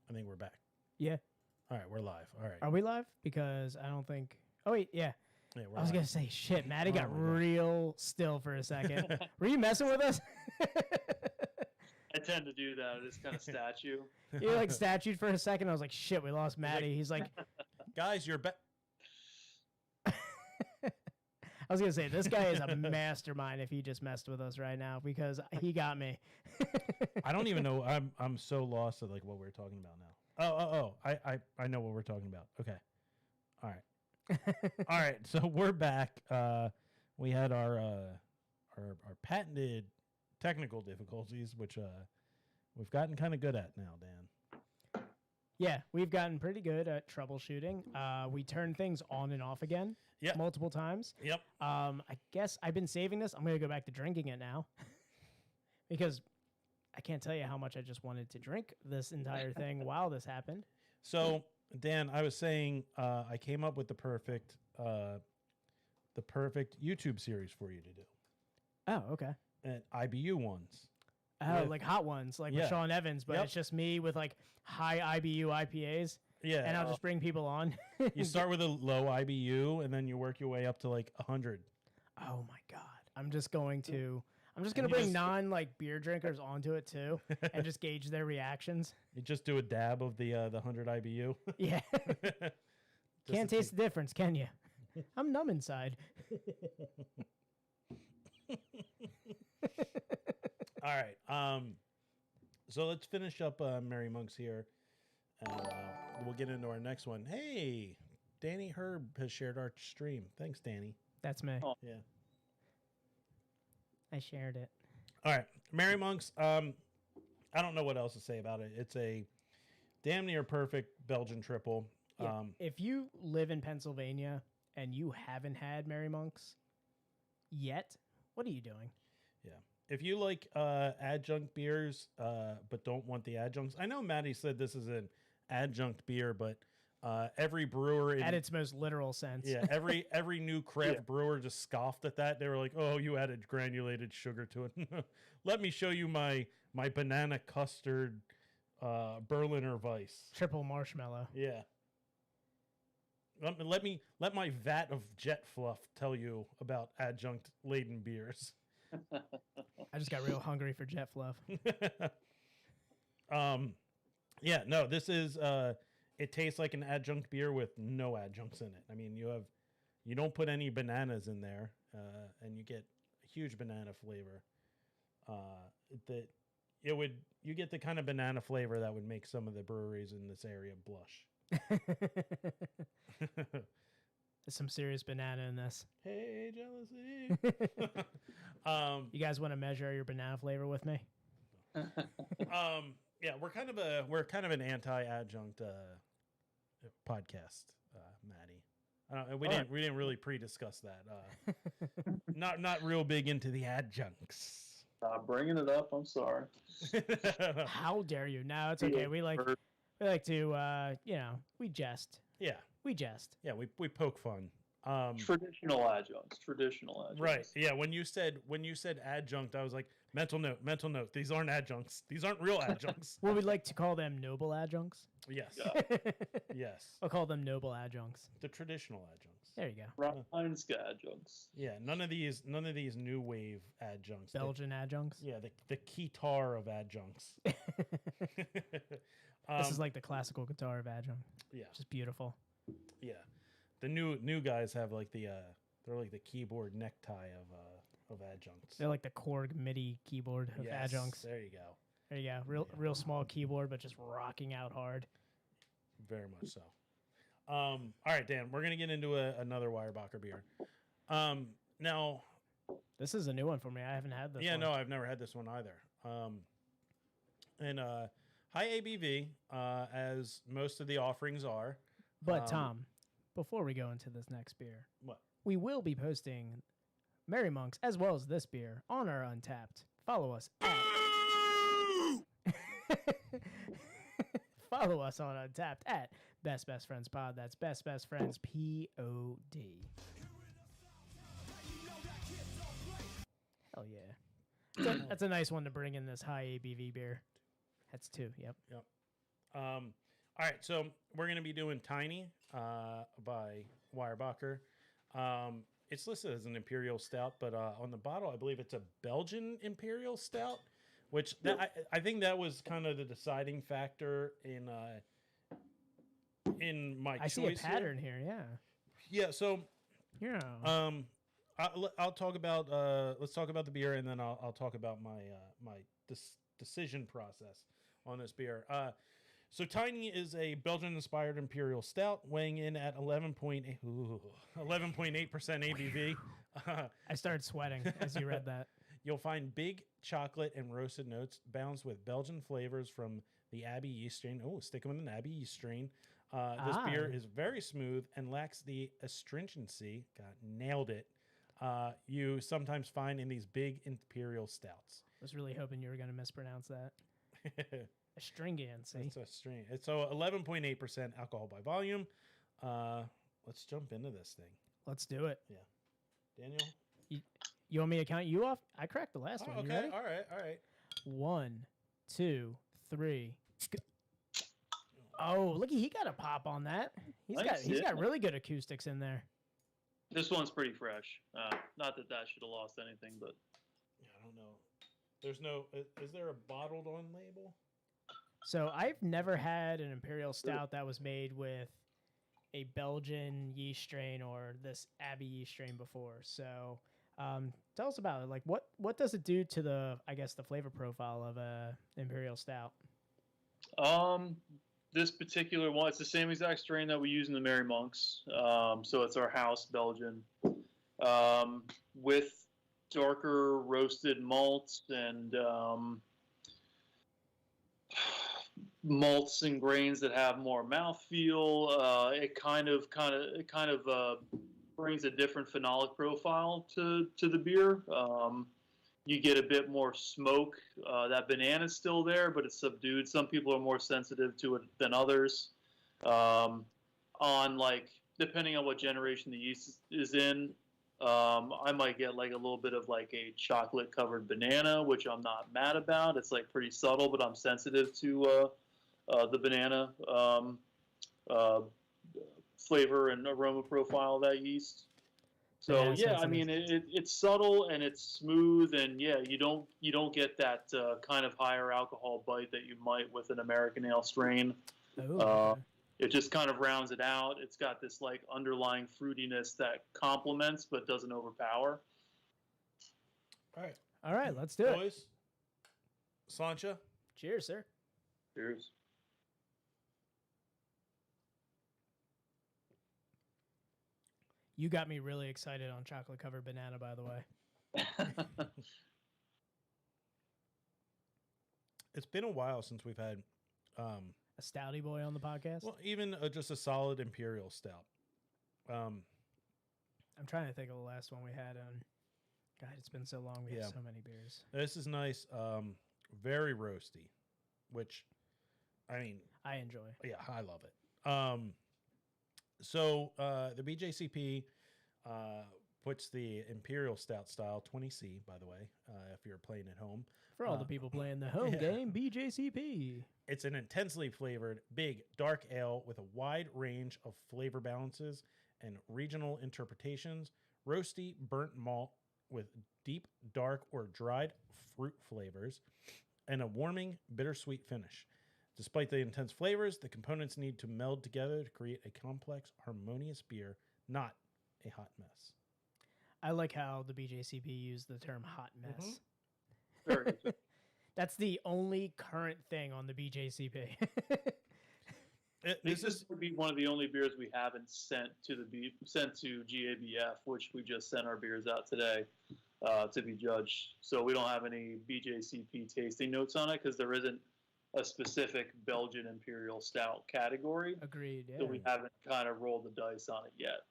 I think we're back. Yeah. All right, we're live. All right. Are we live? Because I don't think. Oh wait, yeah. Yeah, we're I was live. gonna say shit. Maddie got my God. real still for a second. Were you messing with us? I tend to do that. It's kind of statue. You like statued for a second. I was like, shit, we lost Maddie. He's like, Guys, you're back. I was gonna say this guy is a mastermind if he just messed with us right now because he got me. I don't even know. I'm so lost at like what we're talking about now. I know what we're talking about. Okay. All right. All right. So we're back. We had our patented technical difficulties, which we've gotten kind of good at now, Dan. Yeah, we've gotten pretty good at troubleshooting. We turn things on and off again multiple times. Yep. I guess I've been saving this. I'm going to go back to drinking it now because I can't tell you how much I just wanted to drink this entire thing while this happened. So, Dan, I was saying I came up with the perfect YouTube series for you to do. Oh, okay. And IBU ones. Oh, like hot ones, like with Sean Evans, but it's just me with like high IBU IPAs. Yeah. And I'll just bring people on. You start with a low IBU and then you work your way up to like 100. Oh my God. I'm just going to bring non like beer drinkers onto it too and just gauge their reactions. You just do a dab of the 100 IBU. Yeah. Can't taste the difference, can you? I'm numb inside. All right. So let's finish up Merry Monks here. And we'll get into our next one. Hey, Danny Herb has shared our stream. Thanks, Danny. That's me. Oh. Yeah. I shared it. All right. Merry Monks. I don't know what else to say about it. It's a damn near perfect Belgian triple. Yeah. If you live in Pennsylvania and you haven't had Merry Monks yet, what are you doing? Yeah. If you like adjunct beers, but don't want the adjuncts, I know Matty said this is an adjunct beer, but every brewer at its most literal sense. Yeah, every new craft brewer just scoffed at that. They were like, "Oh, you added granulated sugar to it." Let me show you my banana custard Berliner Weiss Triple marshmallow. Yeah. Let my vat of jet fluff tell you about adjunct laden beers. I just got real hungry for jet fluff. Yeah, no, this is it tastes like an adjunct beer with no adjuncts in it. I mean, you don't put any bananas in there, and you get a huge banana flavor. You get the kind of banana flavor that would make some of the breweries in this area blush. There's some serious banana in this. Hey, jealousy. You guys want to measure your banana flavor with me? Yeah, we're kind of an anti-adjunct podcast, Matty. We didn't really pre-discuss that. Not real big into the adjuncts. Bringing it up. I'm sorry. How dare you? No, it's okay. We like to we jest. Yeah. We jest. Yeah, we poke fun. Traditional adjuncts. Right. Yeah, when you said adjunct, I was like, mental note. These aren't adjuncts. These aren't real adjuncts. Well, we'd like to call them noble adjuncts. Yes. Yeah. Yes. I'll call them noble adjuncts. The traditional adjuncts. There you go. Rhinska adjuncts. Yeah, none of these new wave adjuncts. Belgian adjuncts. Yeah, the guitar of adjuncts. This is like the classical guitar of adjunct. Yeah. Which is beautiful. Yeah. The new guys have like they're like the keyboard necktie of adjuncts. They're like the Korg MIDI keyboard of adjuncts. There you go. There you go. Real small keyboard, but just rocking out hard. Very much so. All right, Dan, we're gonna get into another Weyerbacher beer. Now, this is a new one for me. I haven't had this. Yeah, one. no, I've never had this one either. And high ABV, as most of the offerings are. But Tom, before we go into this next beer, what? We will be posting Merry Monks as well as this beer on our Untapped. Follow us Follow us on Untapped at Best Friends Pod. That's Best Friends POD. Hell yeah. That's a nice one to bring in this high ABV beer. That's 2, yep. Yep. All right, so we're gonna be doing Tiny by Weyerbacher. It's listed as an imperial stout, but on the bottle, I believe it's a Belgian imperial stout, which I think that was kind of the deciding factor in my choice. I see a pattern here. Yeah. Yeah. So Yeah. I'll talk about let's talk about the beer, and then I'll talk about my decision process on this beer. So Tiny is a Belgian-inspired imperial stout, weighing in at 11.8% ABV. I started sweating as you read that. You'll find big chocolate and roasted notes balanced with Belgian flavors from the Abbey yeast strain. Oh, stick them in an Abbey yeast strain. This beer is very smooth and lacks the astringency. God, nailed it. You sometimes find in these big imperial stouts. I was really hoping you were going to mispronounce that. Astringency. It's a strain. It's so 11.8% alcohol by volume. Let's jump into this thing. Let's do it. Yeah, Daniel. You want me to count you off? I cracked the last one. Okay. You ready? All right. 1, 2, 3. Oh, look, he got a pop on that. He's got really good acoustics in there. This one's pretty fresh. Not that should have lost anything, but Yeah, I don't know. There's no. Is there a bottled on label? So I've never had an imperial stout that was made with a Belgian yeast strain or this Abbey yeast strain before. So tell us about it. Like, what does it do to the flavor profile of a imperial stout? this particular one, it's the same exact strain that we use in the Merry Monks. So it's our house Belgian, with darker roasted malts and malts and grains that have more mouthfeel. It kind of brings a different phenolic profile to the beer. You get a bit more smoke. That banana's still there, but it's subdued. Some people are more sensitive to it than others. Depending on what generation the yeast is in, I might get like a little bit of like a chocolate covered banana, which I'm not mad about. It's like pretty subtle, but I'm sensitive to the banana flavor and aroma profile of that yeast. So yeah, I mean it's subtle and it's smooth, and yeah, you don't get that kind of higher alcohol bite that you might with an American ale strain. Okay. It just kind of rounds it out. It's got this like underlying fruitiness that complements but doesn't overpower. All right, let's do it. Boys, Sancha. Cheers, sir. Cheers. You got me really excited on chocolate covered banana, by the way. It's been a while since we've had a stouty boy on the podcast. well, even just a solid imperial stout. I'm trying to think of the last one we had on. God, it's been so long. We have so many beers. This is nice. Very roasty, which, I mean, I enjoy. Yeah, I love it. So the BJCP puts the Imperial Stout style 20C, by the way, if you're playing at home. For all the people playing the home game, BJCP. It's an intensely flavored, big, dark ale with a wide range of flavor balances and regional interpretations. Roasty, burnt malt with deep, dark, or dried fruit flavors, and a warming, bittersweet finish. Despite the intense flavors, the components need to meld together to create a complex, harmonious beer, not a hot mess. I like how the BJCP used the term hot mess. Mm-hmm. Very good. That's the only current thing on the BJCP. This would be one of the only beers we haven't sent to GABF, which we just sent our beers out today to be judged. So we don't have any BJCP tasting notes on it because there isn't a specific Belgian Imperial Stout category. Agreed. Yeah. So we haven't kind of rolled the dice on it yet.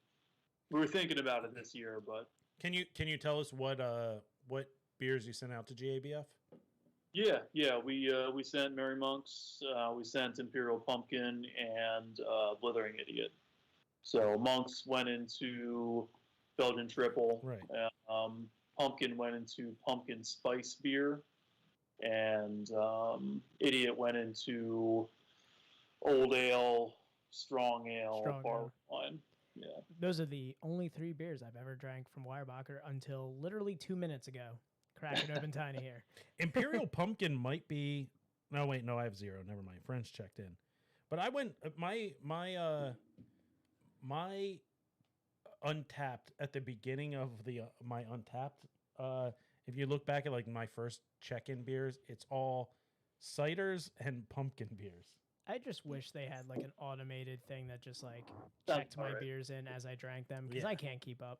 We were thinking about it this year, but can you tell us what beers you sent out to GABF? Yeah. We sent Merry Monks, we sent Imperial Pumpkin, and Blithering Idiot. So Monks went into Belgian Triple. Right. Pumpkin went into Pumpkin Spice Beer. And Idiot went into old ale, strong ale, Strong bar ale. wine. Yeah. Those are the only 3 beers I've ever drank from Weyerbacher until literally 2 minutes ago. Cracking open tiny here. Imperial Pumpkin might be. No, wait, no, I have 0. Never mind. Friends checked in, but I went my Untapped at the beginning of the my Untapped. If you look back at like my first check-in beers, it's all ciders and pumpkin beers. I just wish they had like an automated thing that just like Sounds checked my alright. beers in as I drank them because Yeah. I can't keep up.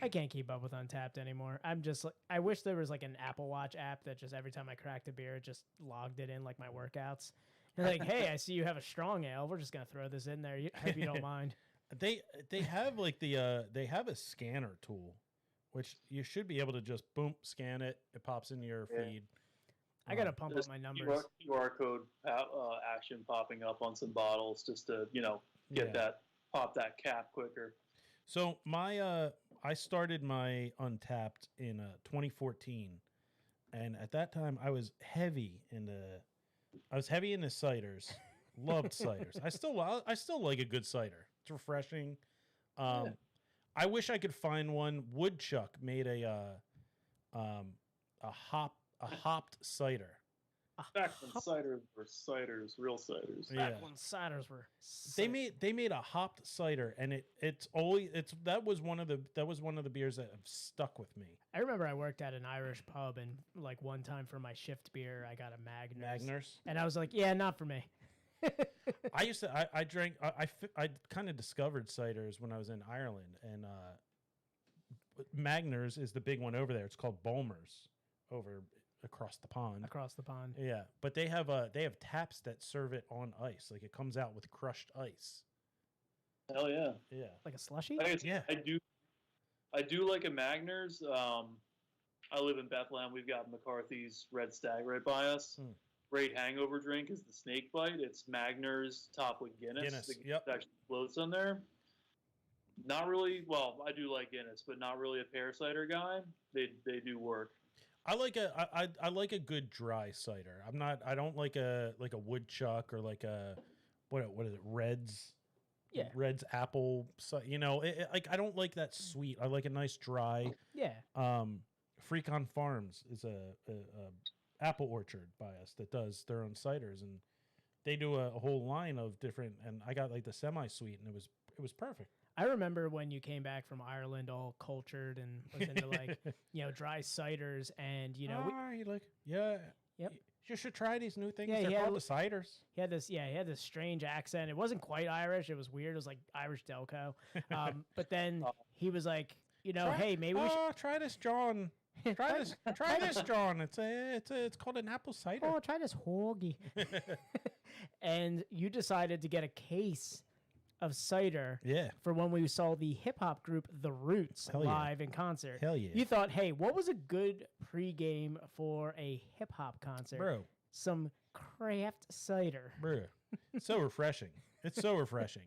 I can't keep up with Untapped anymore. I'm just like, I wish there was like an Apple Watch app that just every time I cracked a beer, it just logged it in like my workouts. And like, hey, I see you have a strong ale. We're just gonna throw this in there. Hope you don't mind. They have like they have a scanner tool, which you should be able to just boom scan it. It pops into your Yeah. feed. I gotta pump There's up my numbers. QR code action popping up on some bottles just to pop that cap quicker. So my I started my Untapped in 2014, and at that time I was heavy into ciders. Loved ciders. I still like a good cider. It's refreshing. I wish I could find one. Woodchuck made a hopped cider. Back when ciders were ciders, real ciders. Yeah. Back when ciders were. They made a hopped cider, and that was one of the beers that have stuck with me. I remember I worked at an Irish pub, and like one time for my shift beer, I got a Magners. And I was like, yeah, not for me. I drank. I kind of discovered ciders when I was in Ireland, and Magners is the big one over there. It's called Bulmers over across the pond. Across the pond. Yeah, but they have taps that serve it on ice. Like it comes out with crushed ice. Hell yeah. Yeah. Like a slushy? Yeah. I do like a Magners. I live in Bethlehem. We've got McCarthy's Red Stag right by us. Great hangover drink is the Snake Bite. It's Magners topped with Guinness. The Guinness actually floats on there. Not really. Well, I do like Guinness, but not really a pear cider guy. They do work. I like a good dry cider. I don't like a Woodchuck or like a what is it? Red's. Yeah. Red's apple. Like I don't like that sweet. I like a nice dry. Yeah. Freak on Farms is a apple orchard by us that does their own ciders, and they do a whole line of different. And I got like the semi-sweet, and it was perfect. I remember when you came back from Ireland all cultured and was into like, dry ciders and, you like, yeah. Yep. You should try these new things. Yeah, They're called the ciders. He had this strange accent. It wasn't quite Irish. It was weird. It was like Irish Delco. But then he was like, hey, maybe we should try this, John. Try this, John. It's called an apple cider. Oh, try this hoagie. And you decided to get a case of cider for when we saw the hip hop group The Roots live in concert. Hell yeah. You thought, hey, what was a good pregame for a hip hop concert? Bro. Some craft cider. Bro. So refreshing. It's so refreshing.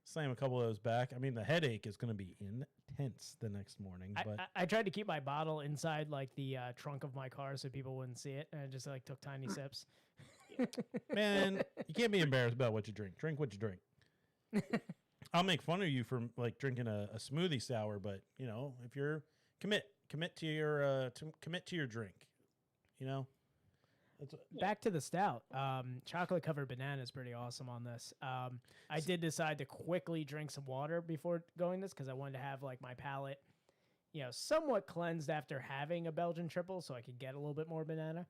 Slam a couple of those back. I mean, the headache is going to be intense the next morning. But I tried to keep my bottle inside like the trunk of my car so people wouldn't see it, and I just like took tiny sips. Man, you can't be embarrassed about what you drink. Drink what you drink. I'll make fun of you for like drinking a smoothie sour, but if you're commit to your drink. Back to the stout. Chocolate covered banana is pretty awesome on this. I did decide to quickly drink some water before going this because I wanted to have like my palate, somewhat cleansed after having a Belgian triple, so I could get a little bit more banana.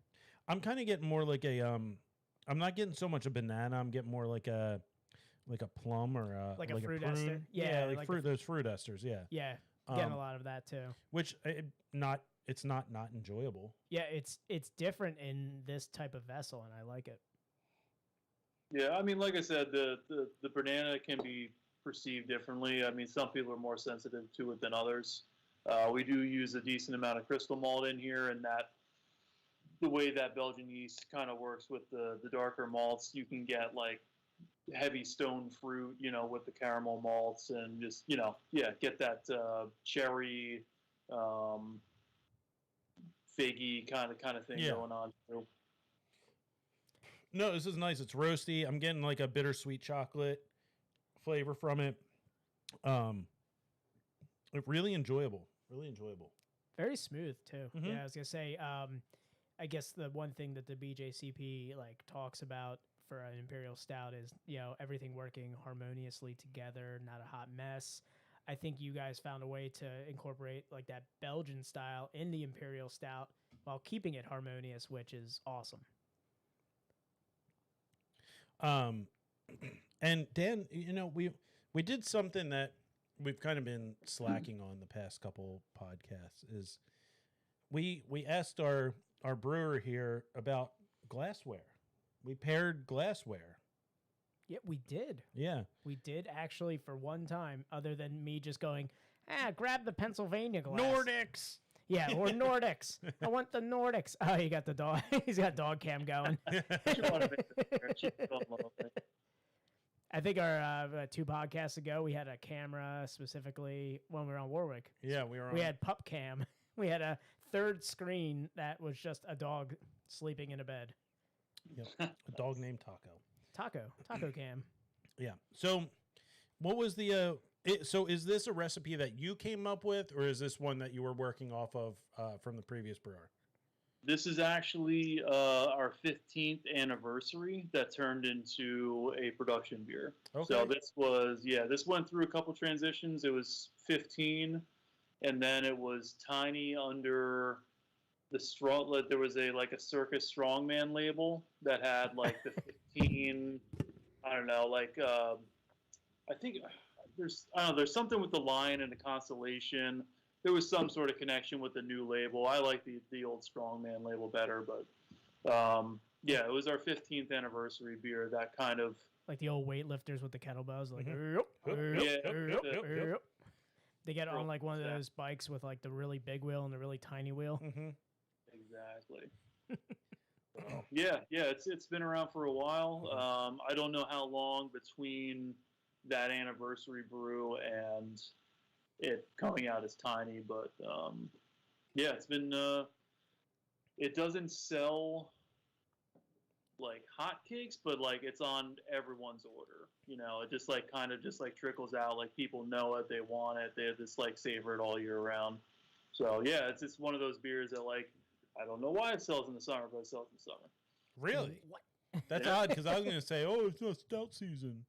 I'm kind of getting more like a I'm not getting so much a banana. I'm getting more like a plum or a fruit prune. ester. Yeah, like fruit. Those fruit esters. Yeah. Yeah, getting a lot of that too. Which it's not enjoyable. Yeah, it's different in this type of vessel, and I like it. Yeah, I mean, like I said, the banana can be perceived differently. I mean, some people are more sensitive to it than others. We do use a decent amount of crystal malt in here, and that the way that Belgian yeast kind of works with the darker malts, you can get like heavy stone fruit, with the caramel malts, and just get that cherry, figgy kind of thing going on too. No, this is nice. It's roasty. I'm getting like a bittersweet chocolate flavor from it. Really enjoyable. Really enjoyable. Very smooth too. Mhm. Yeah, I was gonna say. I guess the one thing that the BJCP like talks about for an imperial stout is everything working harmoniously together, not a hot mess. I think you guys found a way to incorporate like that Belgian style in the imperial stout while keeping it harmonious, which is awesome. And Dan, we did something that we've kind of been slacking on the past couple podcasts. Is we asked our brewer here about glassware. We paired glassware. Yeah, we did. Yeah, We did actually for one time, other than me just going, grab the Pennsylvania glass. Nordics. Yeah, or Nordics. I want the Nordics. Oh, he got the dog. He's got dog cam going. I think our 2 podcasts ago, we had a camera specifically when we were on Warwick. Yeah, we were. We had pup cam. We had a third screen that was just a dog sleeping in a bed. Yep. A dog named Taco. Taco cam. Yeah. So, what was the? So, is this a recipe that you came up with, or is this one that you were working off of from the previous brewer? This is actually our 15th anniversary that turned into a production beer. Okay. So this went through a couple transitions. It was 15, and then it was tiny under the strong. There was a Circus Strongman label that had like the 15. I don't know, I think there's something with the lion and the constellation. There was some sort of connection with the new label. I like the old Strongman label better, but it was our 15th anniversary beer. That kind of like the old weightlifters with the kettlebells, like Yep. They get on like one of those bikes with like the really big wheel and the really tiny wheel. Mm-hmm. Exactly. It's been around for a while. I don't know how long between that anniversary brew and it coming out as tiny, but it's been. It doesn't sell like hotcakes, but like it's on everyone's order. It just like kind of just like trickles out. Like people know it, they want it, they just like savor it all year round. So yeah, it's just one of those beers that like I don't know why it sells in the summer, but it sells in the summer. Really? What? That's odd because I was going to say, it's not stout season.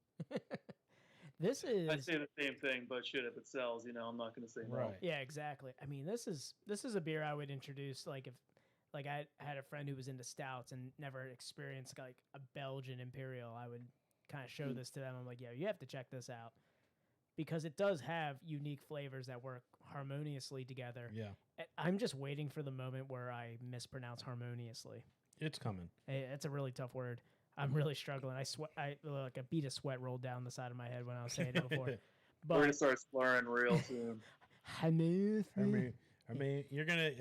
This is. I'd say the same thing, but shit, if it sells, I'm not going to say no. Right. Yeah, exactly. I mean, this is a beer I would introduce. Like if, like I had a friend who was into stouts and never experienced like a Belgian Imperial, I would kind of show this to them. I'm like, you have to check this out because it does have unique flavors that work harmoniously together. Yeah. I'm just waiting for the moment where I mispronounce harmoniously. It's coming. It's a really tough word. I'm really struggling. I a bead of sweat rolled down the side of my head when I was saying it before. But We're gonna start slurring real soon. I mean, you're gonna.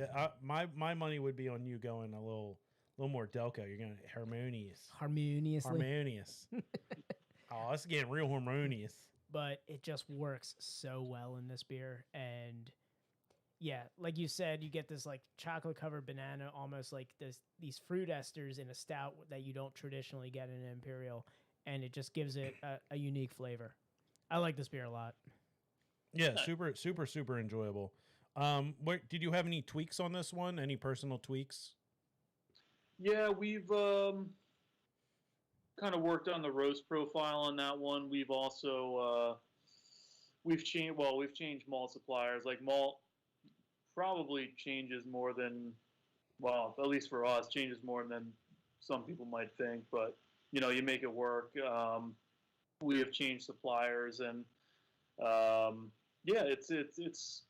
My money would be on you going a little more Delco. You're gonna harmoniously. harmoniously. Oh, it's getting real harmonious. But it just works so well in this beer, and yeah, like you said, you get this like chocolate covered banana, almost like these fruit esters in a stout that you don't traditionally get in an imperial, and it just gives it a unique flavor. I like this beer a lot. Yeah, super enjoyable. Did you have any tweaks on this one? Any personal tweaks? Yeah, we've kind of worked on the roast profile on that one. We've also we've changed malt suppliers. Like malt probably changes more than, well, at least for us, changes more than some people might think. But you make it work. We have changed suppliers, and it's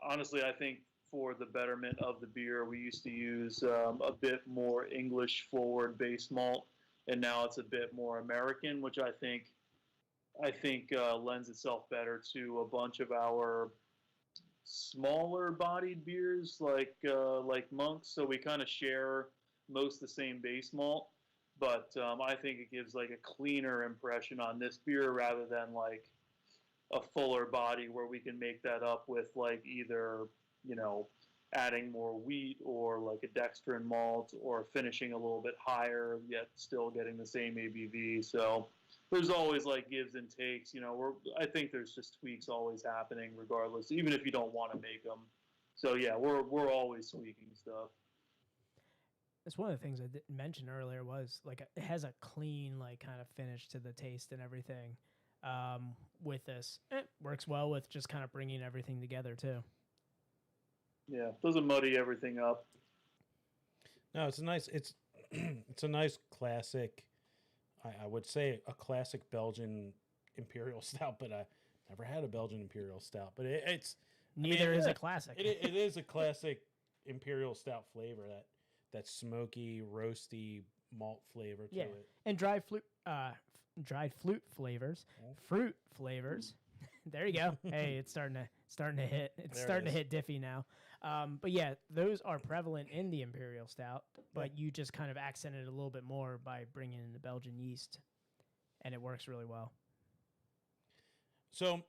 honestly, I think for the betterment of the beer, we used to use a bit more English forward base malt, and now it's a bit more American, which I think lends itself better to a bunch of our smaller bodied beers like Monks. So we kind of share most the same base malt, but I think it gives like a cleaner impression on this beer rather than like a fuller body where we can make that up with like either adding more wheat or like a dextrin malt or finishing a little bit higher, yet still getting the same ABV. So there's always like gives and takes. I think there's just tweaks always happening regardless, even if you don't want to make them. So yeah, we're always tweaking stuff. That's one of the things I didn't mention earlier was like it has a clean like kind of finish to the taste and everything. With this, it works well with just kind of bringing everything together too. Yeah, doesn't muddy everything up. No, it's it's a nice classic. I would say a classic Belgian Imperial Stout, but I never had a Belgian Imperial Stout. But it's neither is a classic. It is a classic Imperial Stout flavor, that smoky, roasty malt flavor to it. And dried fruit flavors. There you go. Hey, it's starting to hit. It's starting to hit Diffie now. But yeah, those are prevalent in the Imperial Stout, but you just kind of accent it a little bit more by bringing in the Belgian yeast, and it works really well. So,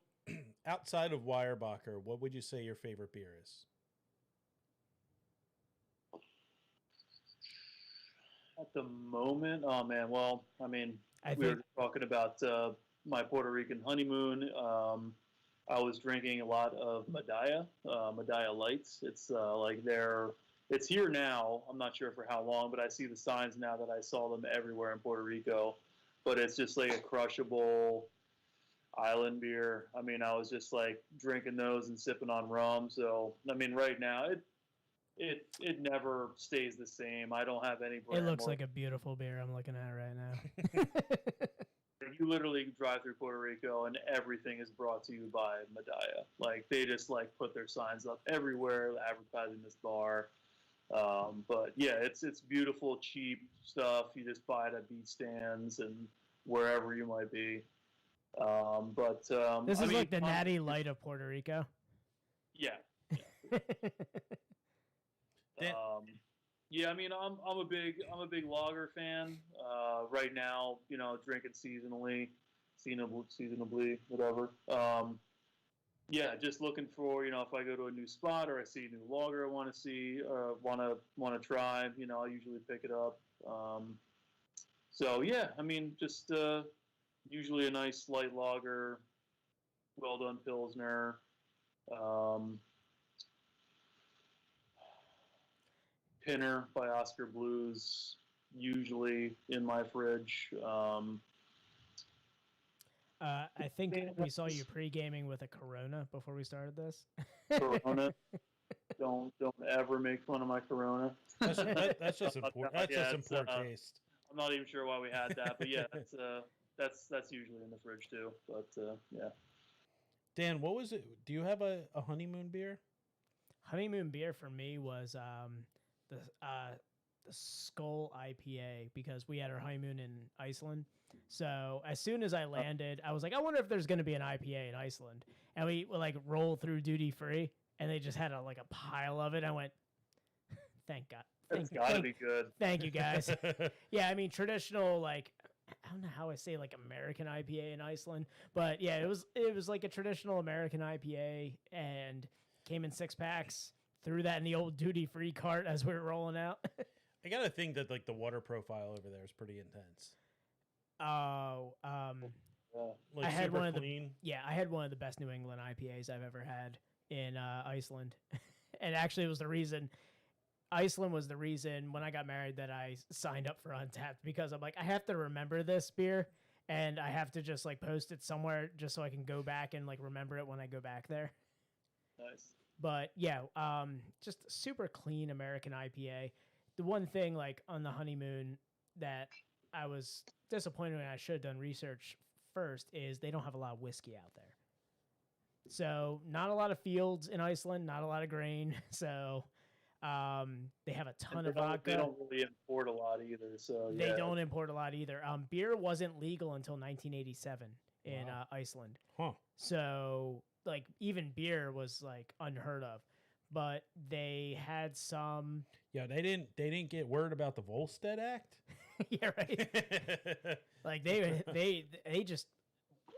outside of Weyerbacher, what would you say your favorite beer is? At the moment, oh man, well, I mean, we were talking about my Puerto Rican honeymoon. I was drinking a lot of Medalla Lights. It's it's here now. I'm not sure for how long, but I see the signs now that I saw them everywhere in Puerto Rico. But it's just like a crushable island beer. I mean, I was just like drinking those and sipping on rum. So, I mean, right now, it never stays the same. I don't have any brand. It looks like a beautiful beer I'm looking at right now. You literally drive through Puerto Rico and everything is brought to you by Medalla. Like they just like put their signs up everywhere advertising this bar. But yeah, it's beautiful, cheap stuff. You just buy it at beach stands and wherever you might be. This is like the natty light of Puerto Rico. Yeah. Yeah, I mean, I'm a big lager fan. Right now, drinking seasonably, whatever. Yeah, just looking for, if I go to a new spot or I see a new lager I want to see or want to try, I'll usually pick it up. So yeah, I mean, just usually a nice light lager, well done Pilsner. Pinner by Oscar Blues, usually in my fridge. I think we saw you pre-gaming with a Corona before we started this. Corona. Don't ever make fun of my Corona. That's just important. That's just in poor taste. I'm not even sure why we had that, but yeah, that's usually in the fridge too. But yeah. Dan, what was it? Do you have a honeymoon beer? Honeymoon beer for me was the Skull IPA, because we had our honeymoon in Iceland. So as soon as I landed, I was like, I wonder if there's going to be an IPA in Iceland. And we like rolled through duty free, and they just had a pile of it. I went, thank God. It's got to be good. Thank you, guys. Yeah, I mean, traditional, I don't know how I say American IPA in Iceland, but yeah, it was like a traditional American IPA, and came in 6-packs. Threw that in the old duty-free cart as we were rolling out. I gotta think that the water profile over there is pretty intense. Oh, I had one clean. I had one of the best New England IPAs I've ever had in Iceland, and actually it was the reason. Iceland was the reason when I got married that I signed up for Untapped, because I'm like, I have to remember this beer, and I have to just post it somewhere just so I can go back and remember it when I go back there. Nice. But yeah, just super clean American IPA. The one thing on the honeymoon that I was disappointed when I should have done research first is they don't have a lot of whiskey out there. So not a lot of fields in Iceland, not a lot of grain. So they have a ton of vodka. They don't really import a lot either. So they don't import a lot either. Beer wasn't legal until 1987 in Iceland. Huh. So even beer was unheard of, but they had some. Yeah, they didn't get word about the Volstead Act. Yeah, right. They just.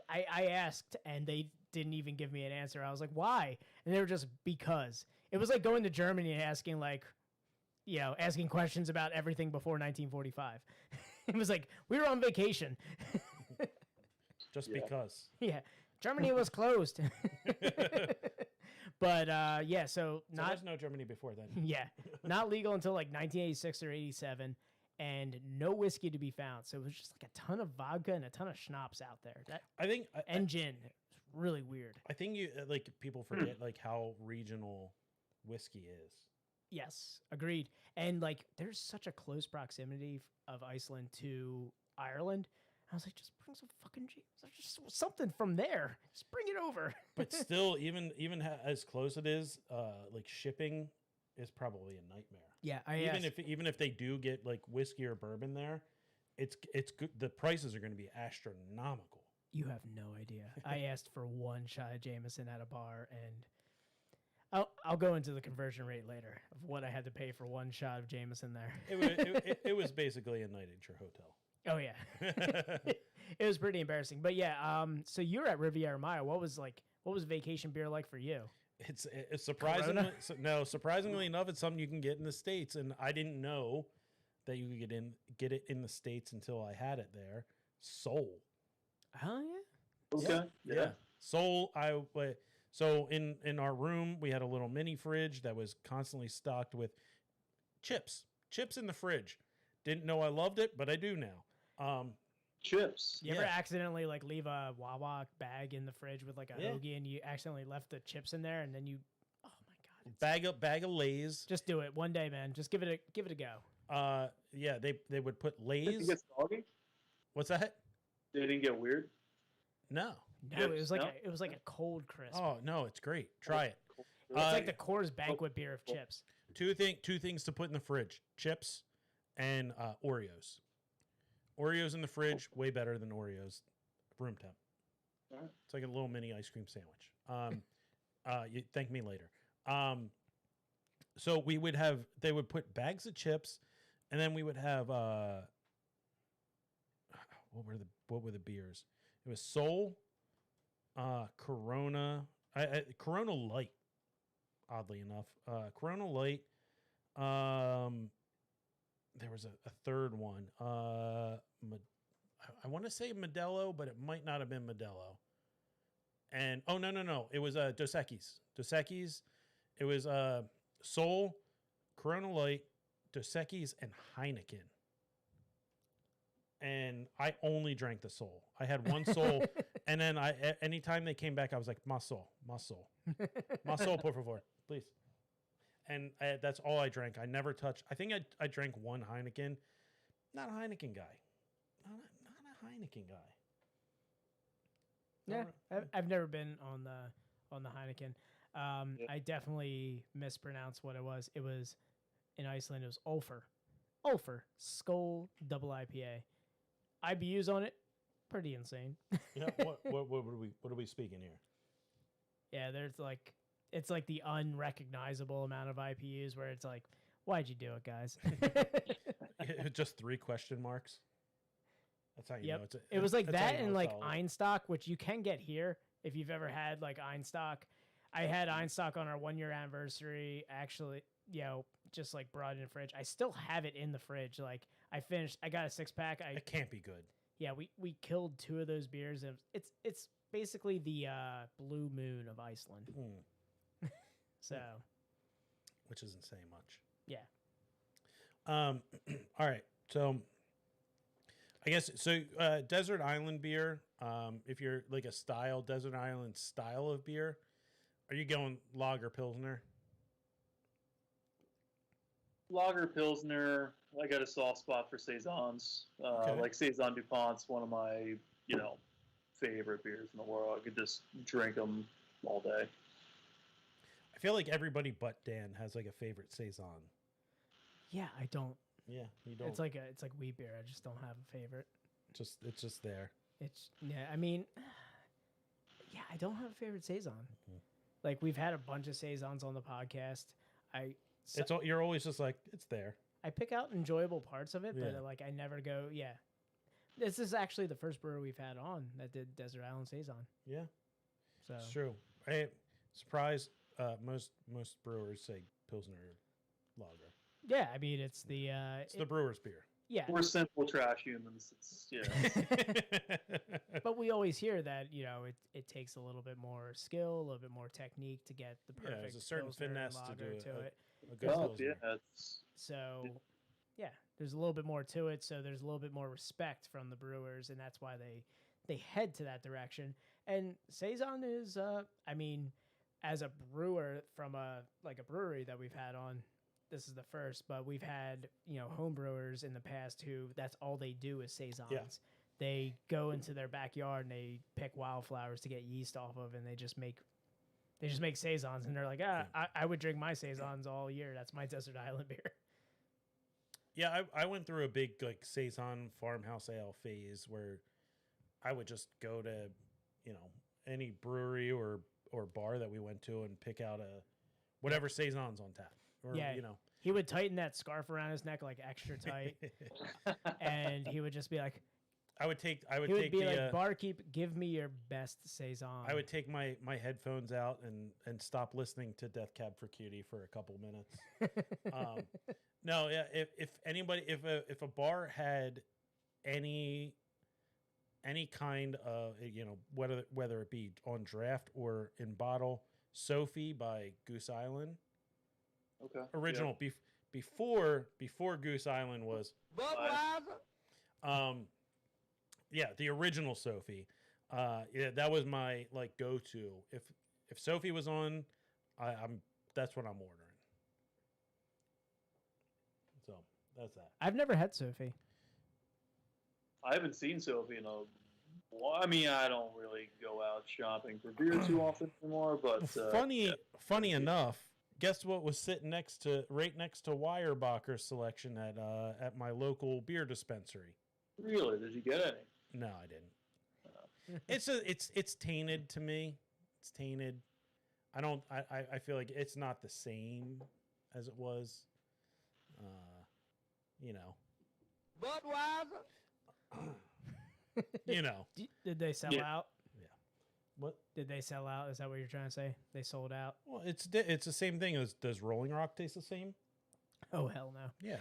I asked and they didn't even give me an answer. I was like, why? And they were just, because It was like going to Germany and asking like, asking questions about everything before 1945. It was like we were on vacation. Just because. Yeah, Germany was closed. But so not there's no Germany before then. Yeah, not legal until like 1986 or 87, and no whiskey to be found. So it was just like a ton of vodka and a ton of schnapps out there. And gin. It's really weird. I think people forget like how regional whiskey is. Yes, agreed. And like there's such a close proximity of Iceland to Ireland. I was like, just bring some fucking just something from there. Just bring it over. But still, even as close it is, like shipping is probably a nightmare. Yeah, even if they do get like whiskey or bourbon there, it's good. The prices are going to be astronomical. You have no idea. I asked for one shot of Jameson at a bar, and I'll go into the conversion rate later of what I had to pay for one shot of Jameson there. It was basically a night at your hotel. Oh yeah, it was pretty embarrassing. But yeah, so you're at Riviera Maya. What was vacation beer like for you? It's surprisingly enough, it's something you can get in the States, and I didn't know that you could get it in the States until I had it there. Sol. Oh yeah. Okay. Yeah. Sol. So in our room we had a little mini fridge that was constantly stocked with chips in the fridge. Didn't know I loved it, but I do now. Chips. You ever accidentally like leave a Wawa bag in the fridge with like a hoagie, and you accidentally left the chips in there, and then oh my god, bag of Lay's. Just do it one day, man. Just give it a go. Yeah, they would put Lay's. Did it get soggy? What's that? Did it get weird? No, it was like a cold crisp. Oh no, it's great. Try it. It's like the Coors Banquet beer of chips. Two things to put in the fridge: chips and Oreos. Oreos in the fridge, way better than Oreos room temp. Right. It's like a little mini ice cream sandwich. You thank me later. So they would put bags of chips, and then we would have what were the beers? It was Sol, Corona, Corona Light. Oddly enough, Corona Light. There was a third one. I want to say Modelo, but it might not have been Modelo. And no, it was Dos Equis. Dos Equis. It was Sol, Corona Light, Dos Equis, and Heineken. And I only drank the Sol. I had one Sol, and then anytime they came back, I was like, "Más Sol, por favor, please." And that's all I drank. I never touched. I think I drank one Heineken. Not a Heineken guy. Not a Heineken guy. Yeah, I've never been on the Heineken. I definitely mispronounced what it was. It was in Iceland. It was Ulfr Skol Double IPA. IBUs on it, pretty insane. Yeah. What are we speaking here? Yeah, it's like the unrecognizable amount of IPUs where it's like, why'd you do it, guys? Just 3 question marks. That's how you know it's. It was like that and like Einstock, which you can get here if you've ever had like Einstock. I had Einstock on our 1-year anniversary. Actually, just like brought it in the fridge. I still have it in the fridge. Like I got a 6-pack. It can't be good. Yeah, we killed 2 of those beers, and it's basically the Blue Moon of Iceland. So, which isn't saying much. Yeah. All right. So, I guess desert island beer. If you're like a desert island style of beer, are you going lager pilsner? Lager pilsner. I got a soft spot for saisons. Like Saison DuPont's one of my favorite beers in the world. I could just drink them all day. I feel like everybody but Dan has like a favorite saison. Yeah, I don't. Yeah, you don't. It's like wheat beer. I just don't have a favorite. It's just there. I mean, I don't have a favorite saison. Mm-hmm. Like we've had a bunch of saisons on the podcast. You're always just like it's there. I pick out enjoyable parts of it, but like I never go. Yeah, this is actually the first brewer we've had on that did Desert Island Saison. Yeah, so it's true. Hey, surprise! most brewers say Pilsner lager. Yeah, I mean it's the It's the brewer's beer. yeah. We're simple trash humans. It's But we always hear that it takes a little bit more skill, a little bit more technique to get the perfect there's a certain Pilsner and finesse to lager do it. a good Pilsner. So, yeah, there's a little bit more to it. So there's a little bit more respect from the brewers, and that's why they head to that direction. And saison is, I mean, as a brewer from a brewery that we've had on, this is the first, but we've had home brewers in the past who that's all they do is saisons. Yeah. They go into their backyard and they pick wildflowers to get yeast off of, and they just make saisons, and they're like, I would drink my saisons all year. That's my desert island beer. Yeah, I went through a big saison farmhouse ale phase where I would just go to any brewery or bar that we went to and pick out whatever saisons on tap. Or, Yeah. He would tighten that scarf around his neck like extra tight, and he would just be like, I would take barkeep, give me your best saison. I would take my headphones out and stop listening to Death Cab for Cutie for a couple minutes. No, yeah. If a bar had any kind of whether it be on draft or in bottle, Sophie by Goose Island. Okay. Original before Goose Island was. The original Sophie. That was my go-to. If Sophie was on, that's what I'm ordering. So that's that. I've never had Sophie. I haven't seen Sophie in a while. I mean, I don't really go out shopping for beer too often anymore. But funny enough, guess what was sitting right next to Weyerbacher's selection at my local beer dispensary? Really? Did you get any? No, I didn't. It's tainted to me. It's tainted. I feel like it's not the same as it was. Did they sell out? Yeah. What? Did they sell out? Is that what you're trying to say? They sold out? Well, it's the same thing as does Rolling Rock taste the same? Oh hell no. Yeah.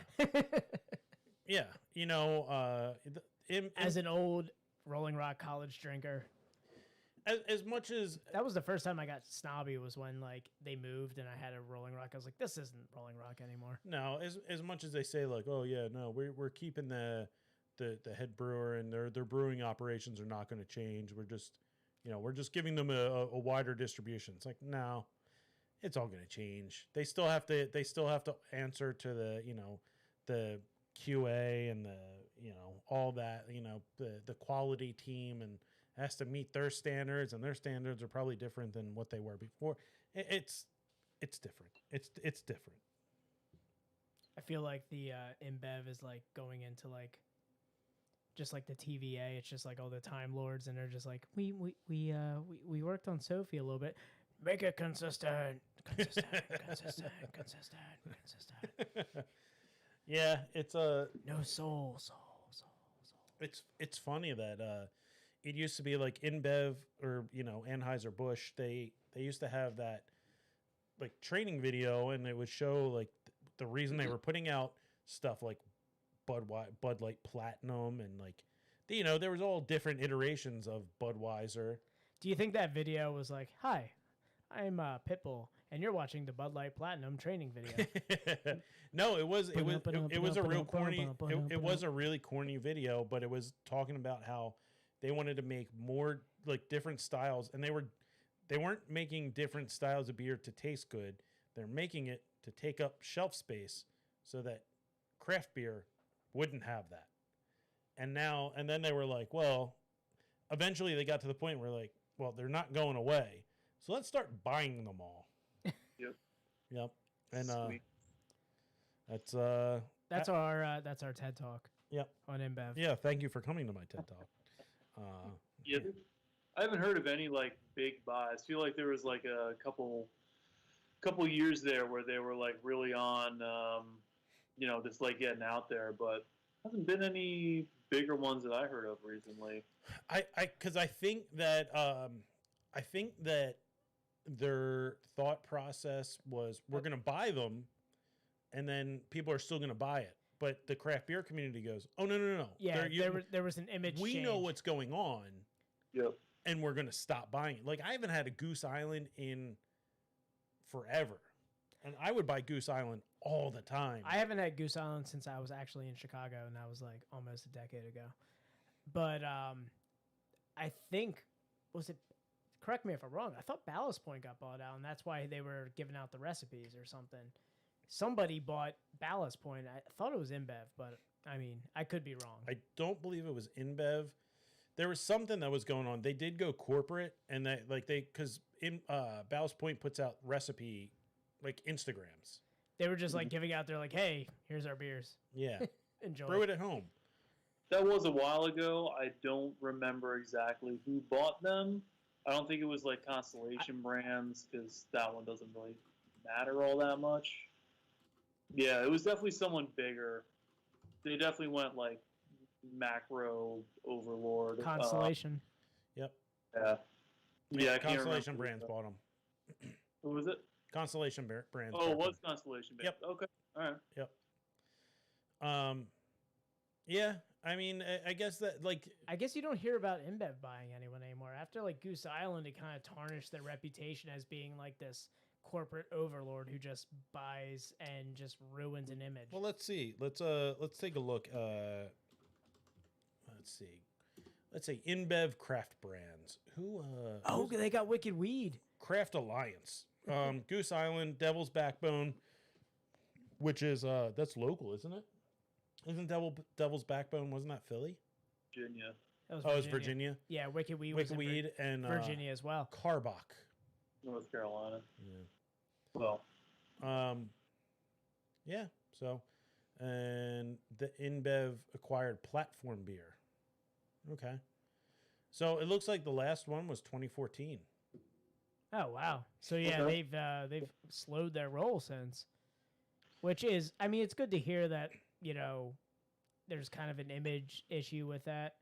Yeah. As an old Rolling Rock college drinker, as much as that was the first time I got snobby was when they moved and I had a Rolling Rock. I was like, this isn't Rolling Rock anymore. No, as much as they say oh yeah, no, we're keeping the head brewer and their brewing operations are not going to change. We're just giving them a wider distribution. It's like, no, it's all going to change. They still have to answer to the QA and all that, the quality team, and has to meet their standards, and their standards are probably different than what they were before. It's different. It's different. I feel like the InBev is going into just like the TVA. It's just all the Time Lords, and they're just like, we worked on Sophie a little bit. Make it consistent. Yeah, it's a no soul. It's funny that it used to be InBev or Anheuser-Busch. They used to have that training video, and it would show the reason they were putting out stuff like Bud Light Platinum, and there was all different iterations of Budweiser. Do you think that video was like, hi, I'm Pitbull, and you're watching the Bud Light Platinum training video? No, it was a real corny. It was a really corny video, but it was talking about how they wanted to make more different styles, and they weren't making different styles of beer to taste good. They're making it to take up shelf space so that craft beer wouldn't have that. And then they were like, well, eventually they got to the point where well, they're not going away, so let's start buying them all. Yep. And Sweet. that's our TED Talk. Yep. On InBev. Yeah, thank you for coming to my TED Talk. Yeah, I haven't heard of any big buys. I feel like there was a couple years there where they were really on, just getting out there, but hasn't been any bigger ones that I heard of recently. Because I think that their thought process was we're going to buy them, and then people are still going to buy it. But the craft beer community goes, oh, no. Yeah, there was an image We change. know what's going on, Yep. and we're going to stop buying it. Like, I haven't had a Goose Island in forever, and I would buy Goose Island all the time. I haven't had Goose Island since I was actually in Chicago, and that was like almost a decade ago. But I think, correct me if I'm wrong, I thought Ballast Point got bought out, and that's why they were giving out the recipes or something. Somebody bought Ballast Point. I thought it was InBev, but I mean, I could be wrong. I don't believe it was InBev. There was something that was going on. They did go corporate, and because Ballast Point puts out recipe like Instagrams. They were just like giving out. They're like, "Hey, here's our beers. Yeah, Enjoy." brew it at home. That was a while ago. I don't remember exactly who bought them. I don't think it was like Constellation Brands, because that one doesn't really matter all that much. Yeah, it was definitely someone bigger. They definitely went like macro overlord. Constellation. Yep. Yeah. Yeah, I can't Constellation remember. Brands bought them. Who was it? Constellation Brands. Oh, it bought was them. Constellation Brands. Yep. Okay. All right. Yep. Yeah. I mean, I guess that like I guess you don't hear about InBev buying anyone anymore. After like Goose Island, it kind of tarnished their reputation as being like this corporate overlord who just buys and just ruins an image. Well, let's see. Let's take a look. Let's see. Let's say InBev Craft Brands. Who? They got Wicked Weed. Craft Alliance. Goose Island, Devil's Backbone, which is that's local, isn't it? Isn't Devil's Backbone? Wasn't that Philly? Virginia. It's Virginia. Yeah, Wicked Weed. Wicked Weed and Virginia as well. Carbach. North Carolina. Yeah. Well. Yeah. So, and the InBev acquired Platform Beer. Okay. So it looks like the last one was 2014. Oh wow! So yeah, Okay. they've slowed their roll since, which is, I mean, it's good to hear that there's kind of an image issue with that.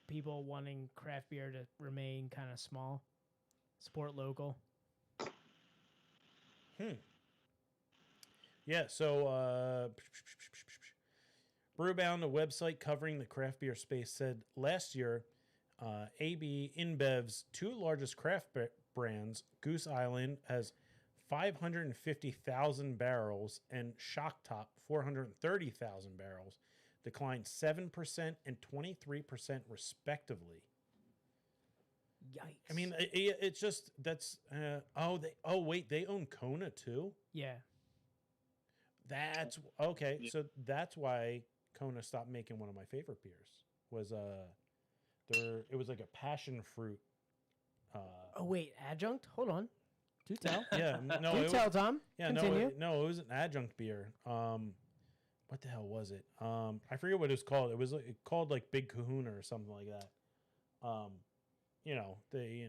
People wanting craft beer to remain kind of small, support local. Yeah. So Brewbound, a website covering the craft beer space, said last year, AB InBev's two largest craft brands, Goose Island, has 550,000 barrels, and Shock Top, 430,000 barrels, declined 7% and 23% respectively. Yikes! I mean, it's just that's. They own Kona too. Yeah. That's okay. Yeah. So that's why Kona stopped making one of my favorite beers. Was it was like a passion fruit. Oh wait, adjunct? Hold on. Do tell. Yeah, no, Do tell, Tom. yeah, Continue. it was an adjunct beer. What the hell was it? I forget what it was called. It was called like Big Kahuna or something like that. They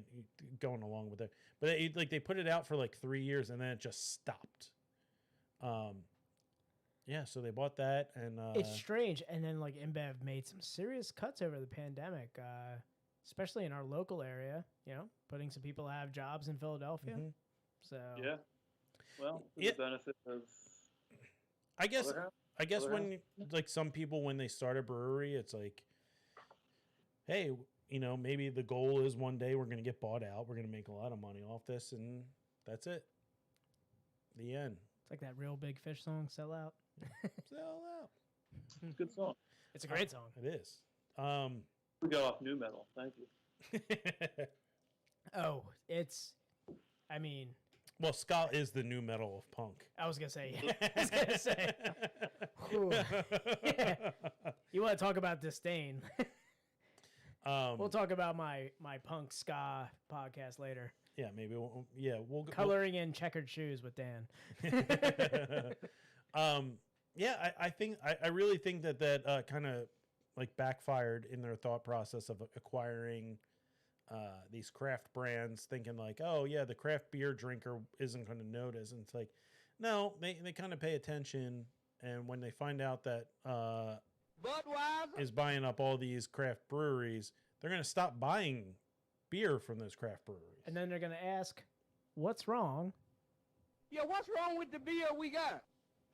going along with it, but they put it out for like 3 years and then it just stopped. Yeah, so they bought that, and It's strange. And then like InBev made some serious cuts over the pandemic, especially in our local area, putting some people out of jobs in Philadelphia. Mhm. So Yeah. Well, for Yeah. the benefit of. I guess Other when like some people when they start a brewery, it's like, hey, maybe the goal is one day we're gonna get bought out, we're gonna make a lot of money off this, and that's it. The end. it's like that Real Big Fish song, Sell Out. Sell out. Good song. It's a great song. It is. We got off new metal. Thank you. Oh, I mean, Well, ska is the new metal of punk. I was gonna say. Whew. Yeah. You want to talk about disdain? We'll talk about my punk ska podcast later. Yeah, maybe. We'll go. Coloring in checkered shoes with Dan. Yeah, I really think that kind of like backfired in their thought process of acquiring these craft brands, thinking like, oh yeah, the craft beer drinker isn't going to notice, and it's like, no, they kind of pay attention, and when they find out that is buying up all these craft breweries, they're going to stop buying beer from those craft breweries. And then they're gonna ask, what's wrong? Yeah, what's wrong with the beer we got?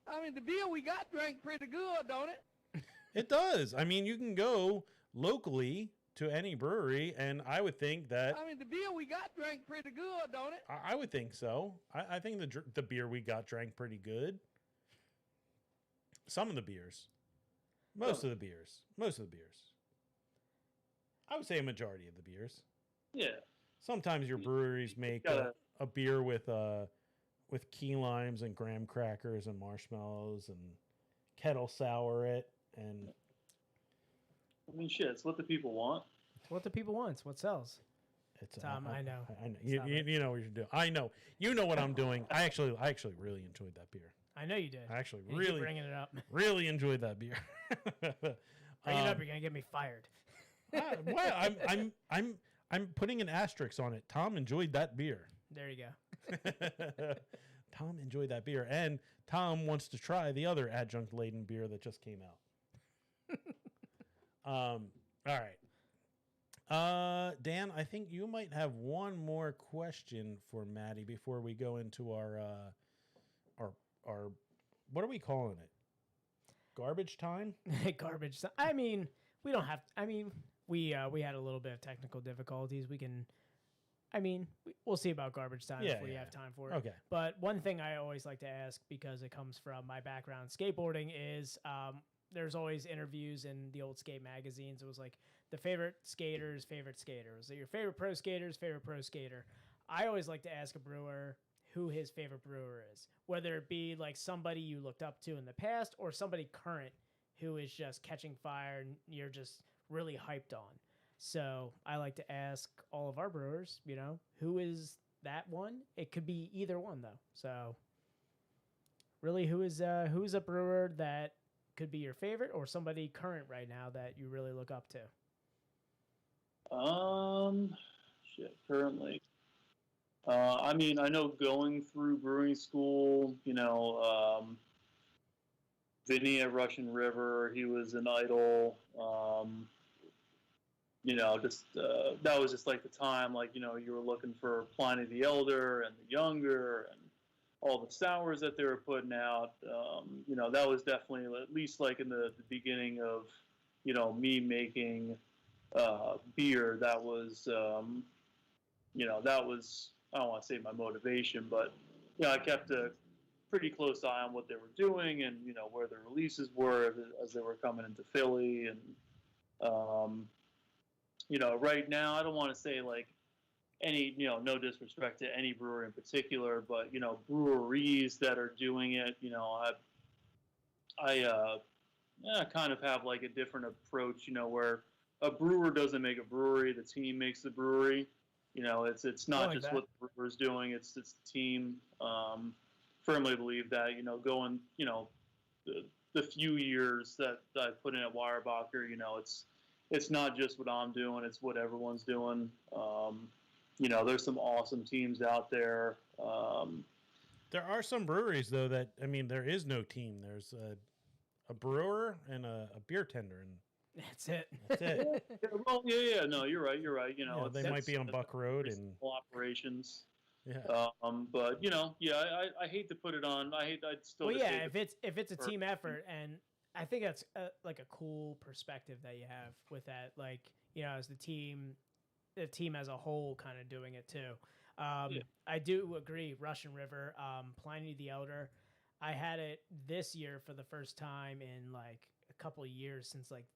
I mean, the beer we got drank pretty good, don't it? It does. I mean, you can go locally to any brewery, and I would think that. I mean, the beer we got drank pretty good, don't it? I would think so. I think the beer we got drank pretty good. Some of the beers. Most of the beers. I would say a majority of the beers. Yeah. Sometimes your breweries make a beer with key limes and graham crackers and marshmallows and kettle sour it, and I mean, shit, it's what the people want. It's what the people want. It's what sells. it's Tom, I know. I know. You know what you're doing. I know. You know what I'm doing. I actually really enjoyed that beer. I know you did. I actually You keep really bringing it up. really enjoyed that beer. Bring it up. You're gonna get me fired. Well, I'm putting an asterisk on it. Tom enjoyed that beer. There you go. Tom enjoyed that beer, and Tom wants to try the other adjunct laden beer that just came out. All right. Dan, I think you might have one more question for Matty before we go into our what are we calling it? Garbage time? Garbage. I mean, we don't have. I mean, we had a little bit of technical difficulties. We can. I mean, we'll see about garbage time if we have time for it. Okay. But one thing I always like to ask, because it comes from my background skateboarding, is there's always interviews in the old skate magazines. It was like the favorite skaters, favorite skater. Was it your favorite pro skater's favorite pro skater? I always like to ask a brewer who his favorite brewer is, whether it be like somebody you looked up to in the past or somebody current who is just catching fire and you're just really hyped on. So I like to ask all of our brewers, who is that one? It could be either one though. So really, who's a brewer that could be your favorite, or somebody current right now that you really look up to? Currently. I mean, I know going through brewing school, Vinny at Russian River, he was an idol. That was just like the time, you were looking for Pliny the Elder and the Younger and all the sours that they were putting out. That was definitely, at least like in the beginning of, me making beer, that was, that was, I don't want to say my motivation, but, I kept a pretty close eye on what they were doing and, where the releases were as they were coming into Philly. And, right now, I don't want to say like any, no disrespect to any brewer in particular, but, breweries that are doing it, I kind of have like a different approach, where a brewer doesn't make a brewery, the team makes the brewery. It's not just what the brewer's doing, it's the team. Firmly believe that, going, the few years that I put in at Weyerbacher, it's not just what I'm doing, it's what everyone's doing. There's some awesome teams out there. There are some breweries, though, that, I mean, there is no team. There's a brewer and a beer tender, and that's it. That's it. Well, no, you're right. They might be on Buck Road and operations. Yeah. But I hate to put it on. I'd still. Well, yeah, if it's a team effort, and I think that's like a cool perspective that you have with that. Like, as the team as a whole kind of doing it too. I do agree. Russian River, Pliny the Elder. I had it this year for the first time in like a couple of years, since like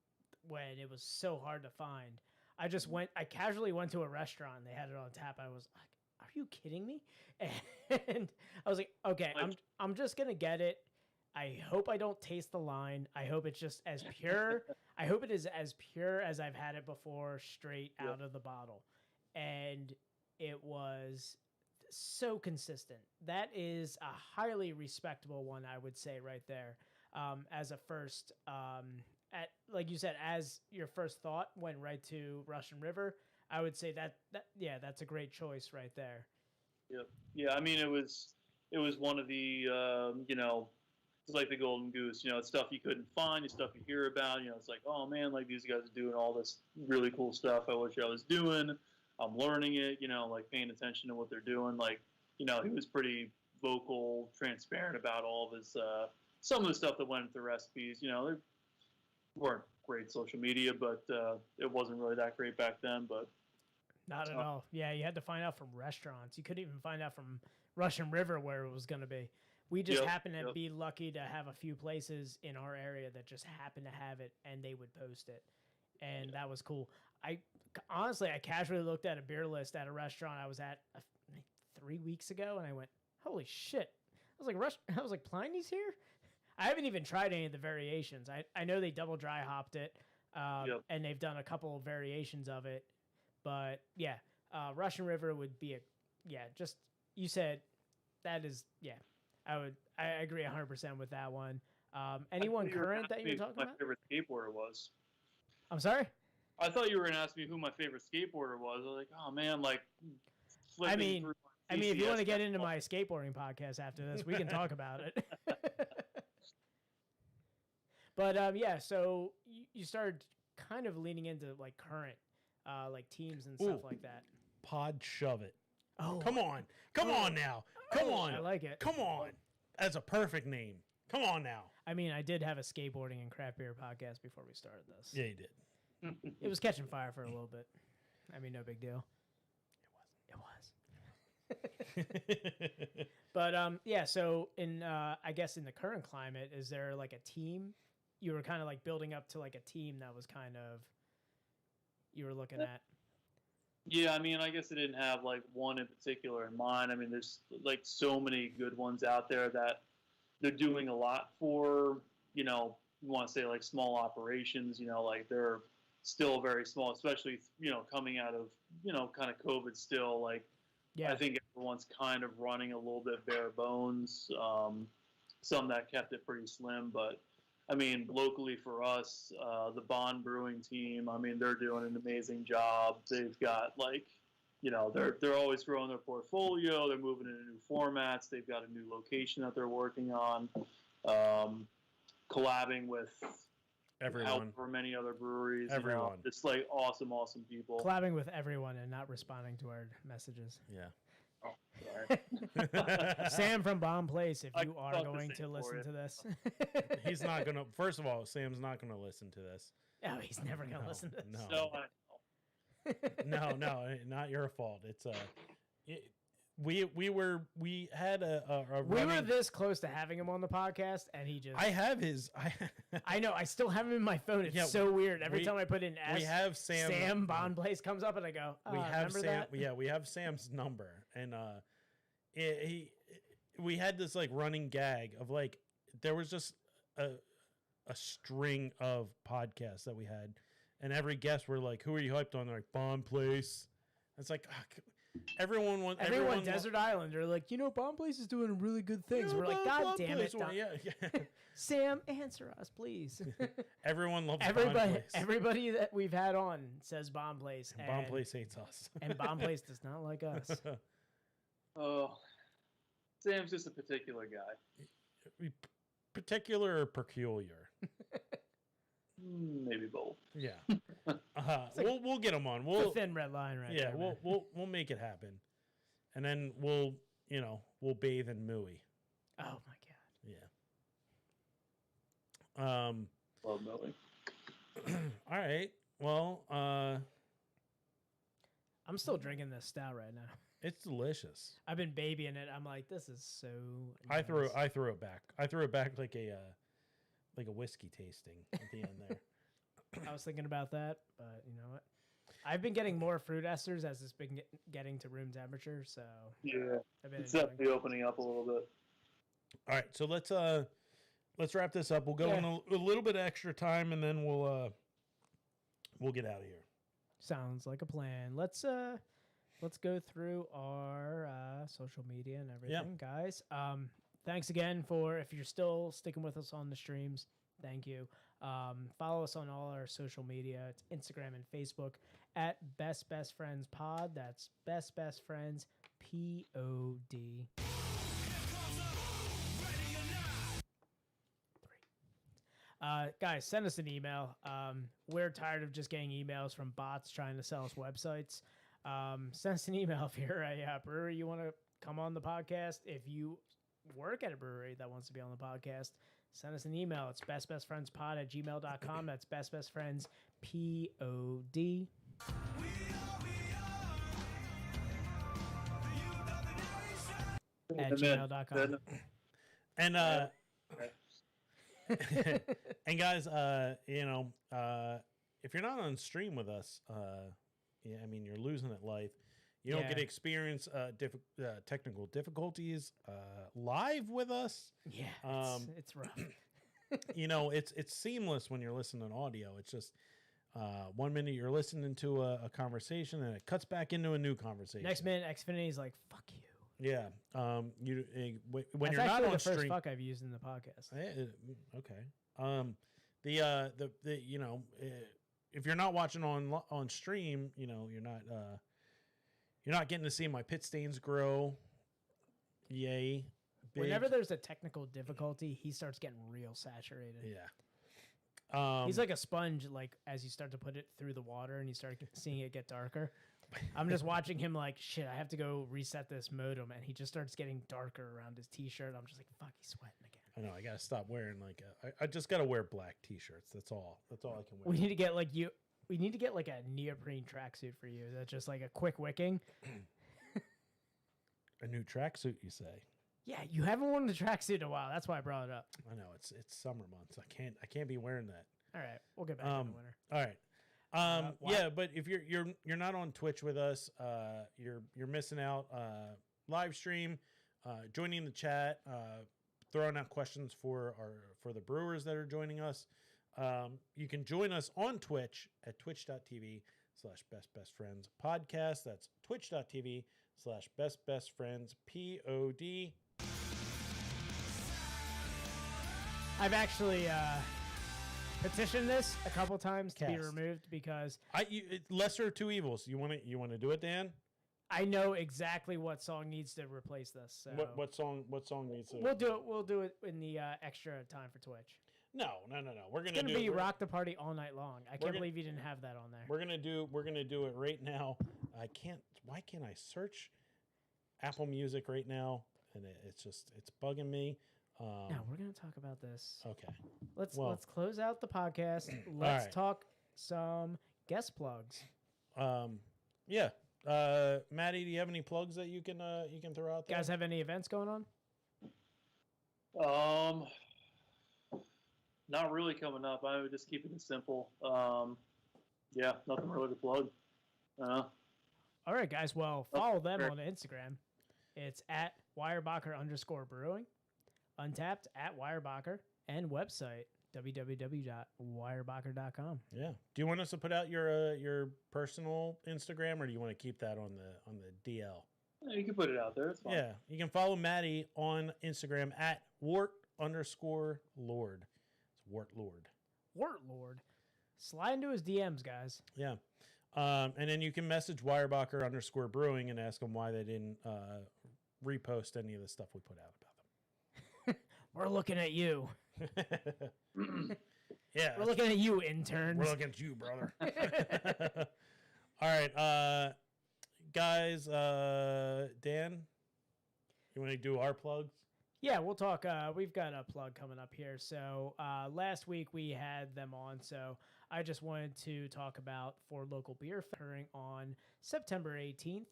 when it was so hard to find. I casually went to a restaurant and they had it on tap. I was like, are you kidding me? And I was like, okay, I'm just going to get it. I hope I don't taste the line. I hope it's just as pure. I hope it is as pure as I've had it before, straight out of the bottle. And it was so consistent. That is a highly respectable one, I would say, right there. As a first, like you said, as your first thought went right to Russian River, I would say that's a great choice right there. Yep. Yeah, I mean, it was one of the, it's like the Golden Goose, it's stuff you couldn't find, it's stuff you hear about, it's like, oh man, like these guys are doing all this really cool stuff I wish I was doing. I'm learning it, like paying attention to what they're doing. Like, he was pretty vocal, transparent about all of his some of the stuff that went into the recipes. They weren't great social media, but it wasn't really that great back then. But not at all. Yeah, you had to find out from restaurants. You couldn't even find out from Russian River where it was going to be. We just happened to be lucky to have a few places in our area that just happened to have it, and they would post it, and that was cool. I casually looked at a beer list at a restaurant I was at 3 weeks ago, and I went, "Holy shit!" I was like, "Pliny's here." I haven't even tried any of the variations. I know they double dry hopped it, and they've done a couple of variations of it, but yeah, Russian River would be just you said that is I agree 100% with that one. Anyone current that you're talking about? My favorite skateboarder was. I'm sorry? I thought you were going to ask me who my favorite skateboarder was. I was like, oh man, like. I mean, if you want to get into my skateboarding podcast after this, we can talk about it. But so you started kind of leaning into like current like teams and stuff like that. Pod Shove It. Oh, come on now. Come on. I like it. Come on. That's a perfect name. Come on now. I mean, I did have a skateboarding and craft beer podcast before we started this. Yeah, you did. It was catching fire for a little bit. I mean, no big deal. It was. But so in I guess in the current climate, is there like a team you were kind of like building up to, like a team that was kind of you were looking at? Yeah, I mean, I guess I didn't have like one in particular in mind. I mean, there's like so many good ones out there that they're doing a lot for, you want to say like small operations, like they're still very small, especially, coming out of, kind of COVID still, like, I think everyone's kind of running a little bit bare bones. Some that kept it pretty slim, but I mean, locally for us, the Bond Brewing team, I mean, they're doing an amazing job. They've got like, they're always growing their portfolio. They're moving into new formats. They've got a new location that they're working on, collabing with everyone for many other breweries. Everyone. It's like awesome people. Collabing with everyone and not responding to our messages. Yeah. Oh, sorry. Sam from Bomb Place, if you are going to listen to this. He's not going to, first of all, Sam's not going to listen to this. Oh, he's never going to listen to this. No, no, not your fault. It's we had a we were this close to having him on the podcast, and he just. I have his. I know. I still have him in my phone. It's so weird. Every time I put in S, we have Sam Bond Place comes up, and I go. Oh, we have Sam. That? Yeah, we have Sam's number, and we had this like running gag of like there was just a string of podcasts that we had, and every guest were like, "Who are you hyped on?" They're like, "Bond Place." It's like. Everyone Desert Island are like, Bomb Place is doing really good things. We're like, God damn it. Sam, answer us, please. Everyone loves Bomb Place. Everybody that we've had on says Bomb Place. And Bomb Place hates us. And Bomb Place does not like us. Oh, Sam's just a particular guy. Particular or peculiar? Maybe both. Yeah. We'll get them on. It's a thin red line, right? Yeah, there, we'll make it happen, and then we'll bathe in Mooey. Oh my god. Yeah. Love Mooey. All right. Well, I'm still drinking this stout right now. It's delicious. I've been babying it. I'm like, this is so. Nice. I threw it back. I threw it back like a whiskey tasting at the end there. I was thinking about that, but you know what? I've been getting more fruit esters as it's been getting to room temperature, so yeah, it's definitely opening up a little bit. All right, so let's wrap this up. We'll go in a little bit extra time, and then we'll get out of here. Sounds like a plan. Let's go through our social media and everything, guys. Thanks again if you're still sticking with us on the streams. Thank you. Follow us on all our social media. It's Instagram and Facebook at Best Friends Pod. That's Best Friends POD. Guys, send us an email. We're tired of just getting emails from bots trying to sell us websites. Send us an email if you're a brewery you want to come on the podcast. If you work at a brewery that wants to be on the podcast, send us an email. It's bestbestfriendspod@gmail.com. That's bestbestfriendspod at gmail.com. And and guys, if you're not on stream with us, yeah, I mean, you're losing at life. You don't get to experience technical difficulties live with us. Yeah, it's rough. It's seamless when you're listening to audio. It's just 1 minute you're listening to a conversation and it cuts back into a new conversation. Next minute, Xfinity is like, "Fuck you." Yeah. When That's you're not on the stream, first fuck I've used in the podcast. Okay. If you're not watching on stream, you're not getting to see my pit stains grow. Yay. Big. Whenever there's a technical difficulty, he starts getting real saturated. Yeah. He's like a sponge, like as you start to put it through the water and you start seeing it get darker. I'm just watching him like, shit, I have to go reset this modem. And he just starts getting darker around his t-shirt. I'm just like, fuck, he's sweating again. I know. I got to stop wearing I just got to wear black t-shirts. That's all I can wear. We need to get like a neoprene tracksuit for you. That's just like a quick wicking. A new tracksuit, you say? Yeah, you haven't worn the tracksuit in a while. That's why I brought it up. I know it's summer months. I can't be wearing that. All right, we'll get back in the winter. All right. Yeah, but if you're not on Twitch with us, you're missing out. Live stream, joining the chat, throwing out questions for the brewers that are joining us. You can join us on Twitch at twitch.tv/bestbestfriendspodcast. That's twitch.tv/bestbestfriendspod. I've actually petitioned this a couple times to be removed because lesser of two evils. You want to do it, Dan? I know exactly what song needs to replace this. So what song needs to? We'll do it in the extra time for Twitch. No. It's gonna be Rock the Party all night long. I can't believe you didn't have that on there. We're gonna do it right now. Why can't I search Apple Music right now? And it's bugging me. No, we're gonna talk about this. Okay. Let's close out the podcast. Let's talk some guest plugs. Yeah. Matty, do you have any plugs that you can throw out there? Guys, have any events going on? Not really coming up. I would just keep it simple. Yeah, nothing really to plug. All right, guys. Well, follow them on Instagram. It's at Weyerbacher_brewing, Untapped at Weyerbacher, and website www.weyerbacher.com. Yeah. Do you want us to put out your personal Instagram, or do you want to keep that on the DL? Yeah, you can put it out there. It's fine. Yeah. You can follow Matty on Instagram at Wart_Lord. It's Wart Lord. Wart Lord. Slide into his DMs, guys. Yeah. And then you can message Weyerbacher_brewing and ask them why they didn't repost any of the stuff we put out about them. We're looking at you. Yeah. We're looking at you, interns. We're looking at you, brother. All right. Guys, Dan, you want to do our plugs? Yeah, we'll talk. We've got a plug coming up here. So last week we had them on. So I just wanted to talk about Four Local Beer occurring on September 18th.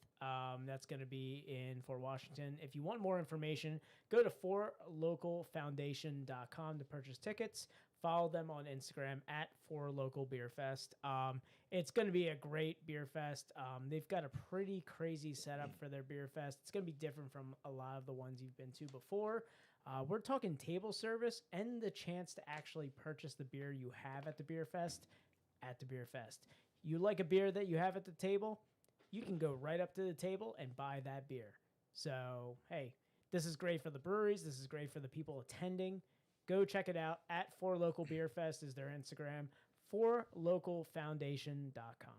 That's going to be in Fort Washington. If you want more information, go to fourlocalfoundation.com to purchase tickets. Follow them on Instagram at Four Local Beer Fest. It's going to be a great beer fest. They've got a pretty crazy setup for their beer fest. It's going to be different from a lot of the ones you've been to before. We're talking table service and the chance to actually purchase the beer you have at the beer fest at the beer fest. You like a beer that you have at the table, you can go right up to the table and buy that beer. So, hey, this is great for the breweries. This is great for the people attending. Go check it out at Four Local Beer Fest is their Instagram, fourlocalfoundation.com.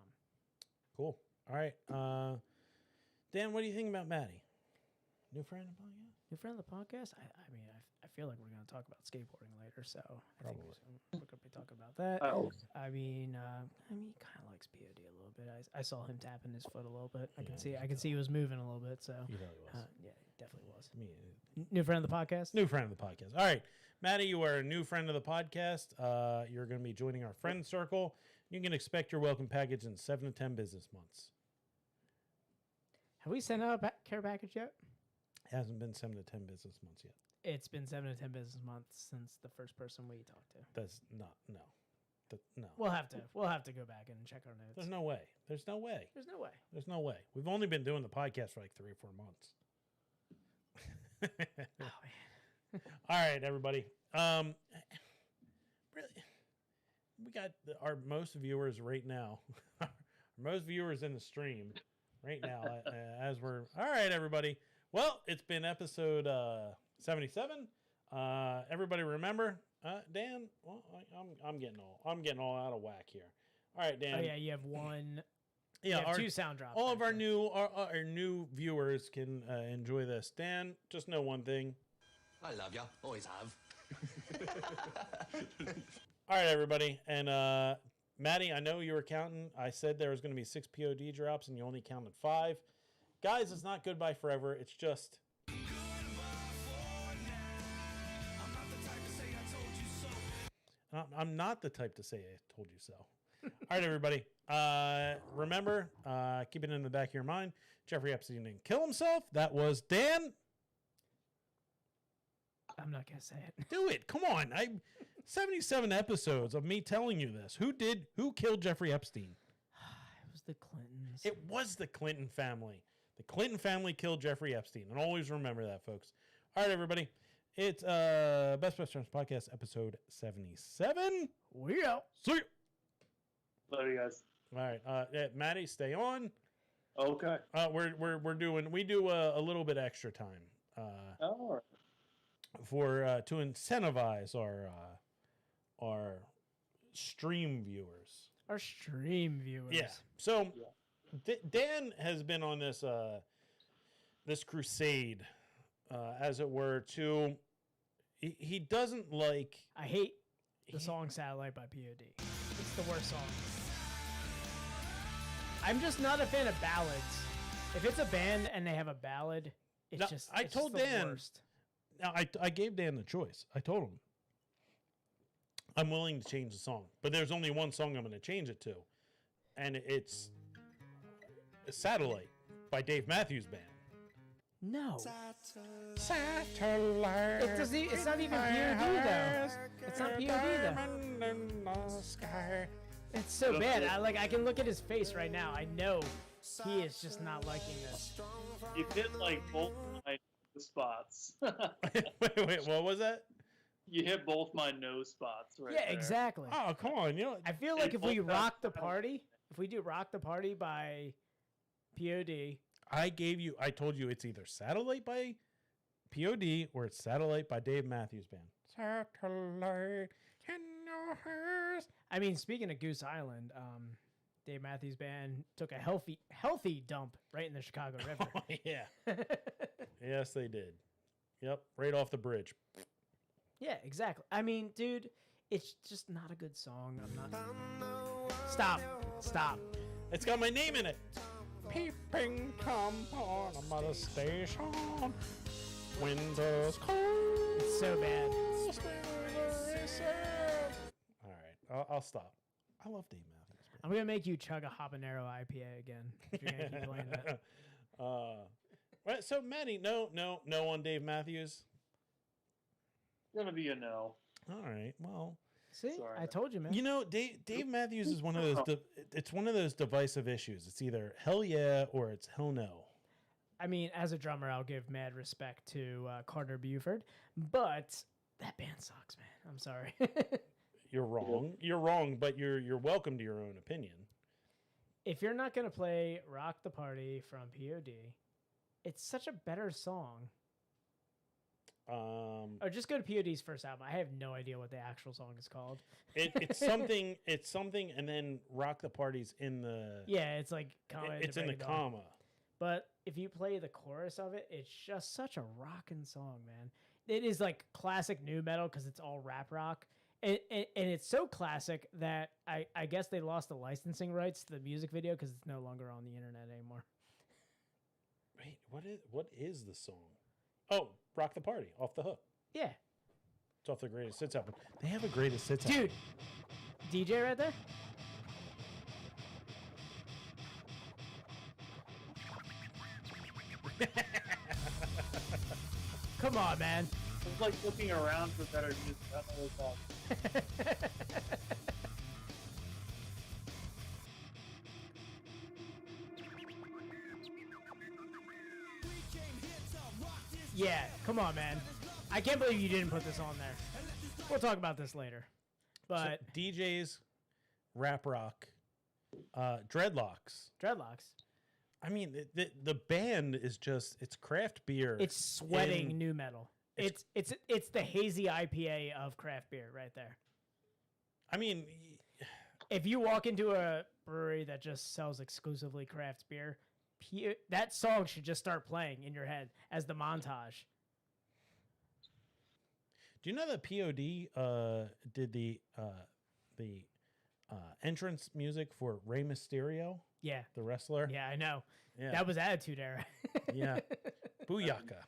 Cool. All right. Dan, what do you think about Matty? New friend of the podcast? New friend of the podcast? I mean, I feel like we're going to talk about skateboarding later, so I think we're going to be talking about that. I mean, he kind of likes POD a little bit. I saw him tapping his foot a little bit. I can see he was moving a little bit. So He really was. yeah, he definitely was. New New friend of the podcast. New friend of the podcast. All right, Matty, you are a new friend of the podcast. You're going to be joining our friend circle. You can expect your welcome package in 7 to 10 business months. Have we sent out a care package yet? It hasn't been 7 to 10 business months yet. It's been 7 to 10 business months since the first person we talked to. That's not no. No. We'll have to go back and check our notes. There's no way. There's no way. There's no way. There's no way. We've only been doing the podcast for like 3 or 4 months. Oh man. All right, everybody. Really, we got our most viewers right now. Most viewers in the stream right now. As we're all right, everybody. Well, it's been episode 77. Everybody remember, Dan? Well, I'm getting all out of whack here. All right, Dan. Oh yeah, you have one. Yeah, you have 2 sound drops. All of our actually. our new viewers can enjoy this. Dan, just know one thing. I love ya. Always have. All right, everybody. And Matty, I know you were counting. I said there was going to be 6 POD drops, and you only counted 5. Guys, it's not goodbye forever. It's just... I'm not the type to say I told you so. All right, everybody. Remember, keep it in the back of your mind. Jeffrey Epstein didn't kill himself. That was Dan. I'm not gonna say it. Do it. Come on. 77 episodes of me telling you this. Who killed Jeffrey Epstein? It was the Clintons. It was the Clinton family. The Clinton family killed Jeffrey Epstein. And always remember that, folks. All right, everybody. It's Best Friends Podcast, episode 77. We out. See you. Love you guys. All right. Matty, stay on. Okay. We do a little bit extra time. All right. For to incentivize our stream viewers. Our stream viewers. Yeah. So Dan has been on this this crusade, as it were, to he doesn't like. I hate the song "Satellite" by POD. It's the worst song. I'm just not a fan of ballads. If it's a band and they have a ballad, it's just. I told Dan. Worst. Now, I gave Dan the choice. I told him, I'm willing to change the song. But there's only one song I'm going to change it to. And it's Satellite by Dave Matthews Band. No. Satellite. It's not even POD, though. It's not POD, though. It's so bad. I can look at his face right now. I know he is just not liking this. You hit like both my spots. wait, what was that? You hit both my nose spots right Yeah, there. exactly. Oh, come on. I feel like if we rock the party, if we do Rock the Party by POD. I told you it's either Satellite by POD or it's Satellite by Dave Matthews Band. Satellite in your hers. I mean, speaking of Goose Island, Dave Matthews Band took a healthy dump right in the Chicago River. Oh, yeah. Yes, they did. Yep, right off the bridge. Yeah, exactly. I mean, dude, it's just not a good song. I'm not. Stop. It's got my name in it. Peeping Tom on a mother station. Windows cold. It's so bad. All right, I'll stop. I love Dave Matthews. I'm gonna make you chug a habanero IPA again if you're gonna keep playing that. Right, so Matty, no on Dave Matthews. Gonna be a no. All right, well, See, Sorry. I told you, man. you know, Dave Matthews is one of those. It's one of those divisive issues. It's either hell yeah or it's hell no. I mean, as a drummer, I'll give mad respect to Carter Buford, but that band sucks, man. I'm sorry. You're wrong. You're wrong, but you're welcome to your own opinion. If you're not gonna play "Rock the Party" from POD, it's such a better song. Or just go to POD's first album. I have no idea what the actual song is called. It's something. It's something, and then "Rock the Party's" in the. Yeah, it's like It's in the comma. But if you play the chorus of it, it's just such a rocking song, man. It is like classic new metal because it's all rap rock. And it's so classic that I guess they lost the licensing rights to the music video because it's no longer on the internet anymore. Wait, what is the song? Oh, Rock the Party, Off the Hook. Yeah. It's off the Greatest Hits album. They have a Greatest Hits album. Dude, DJ right there? Come on, man. It's like looking around for better music. I don't know what's up. Yeah, come on, man. I can't believe you didn't put this on there. We'll talk about this later. But So, DJs, rap rock, dreadlocks. Dreadlocks. I mean, the band is just, it's craft beer. It's sweating in- new metal. It's the hazy IPA of craft beer right there. I mean, If you walk into a brewery that just sells exclusively craft beer, that song should just start playing in your head as the montage. do you know that POD did the entrance music for Rey Mysterio, Yeah. the wrestler? Yeah, I know. Yeah. That was Attitude Era. Yeah. Booyaka.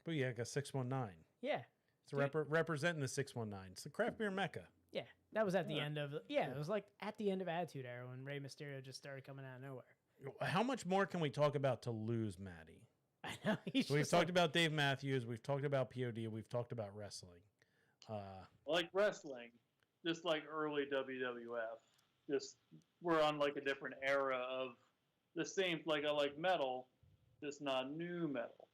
Booyaka 619. Yeah. It's representing the 619. It's the craft beer mecca. Yeah. That was at the end of it was like at the end of Attitude Era when Rey Mysterio just started coming out of nowhere. How much more can we talk about to lose Matty? I know. We've talked about Dave Matthews. We've talked about POD. We've talked about wrestling. Like wrestling, just like early WWF. Just we're on like a different era of the same. Like I like metal, just not new metal.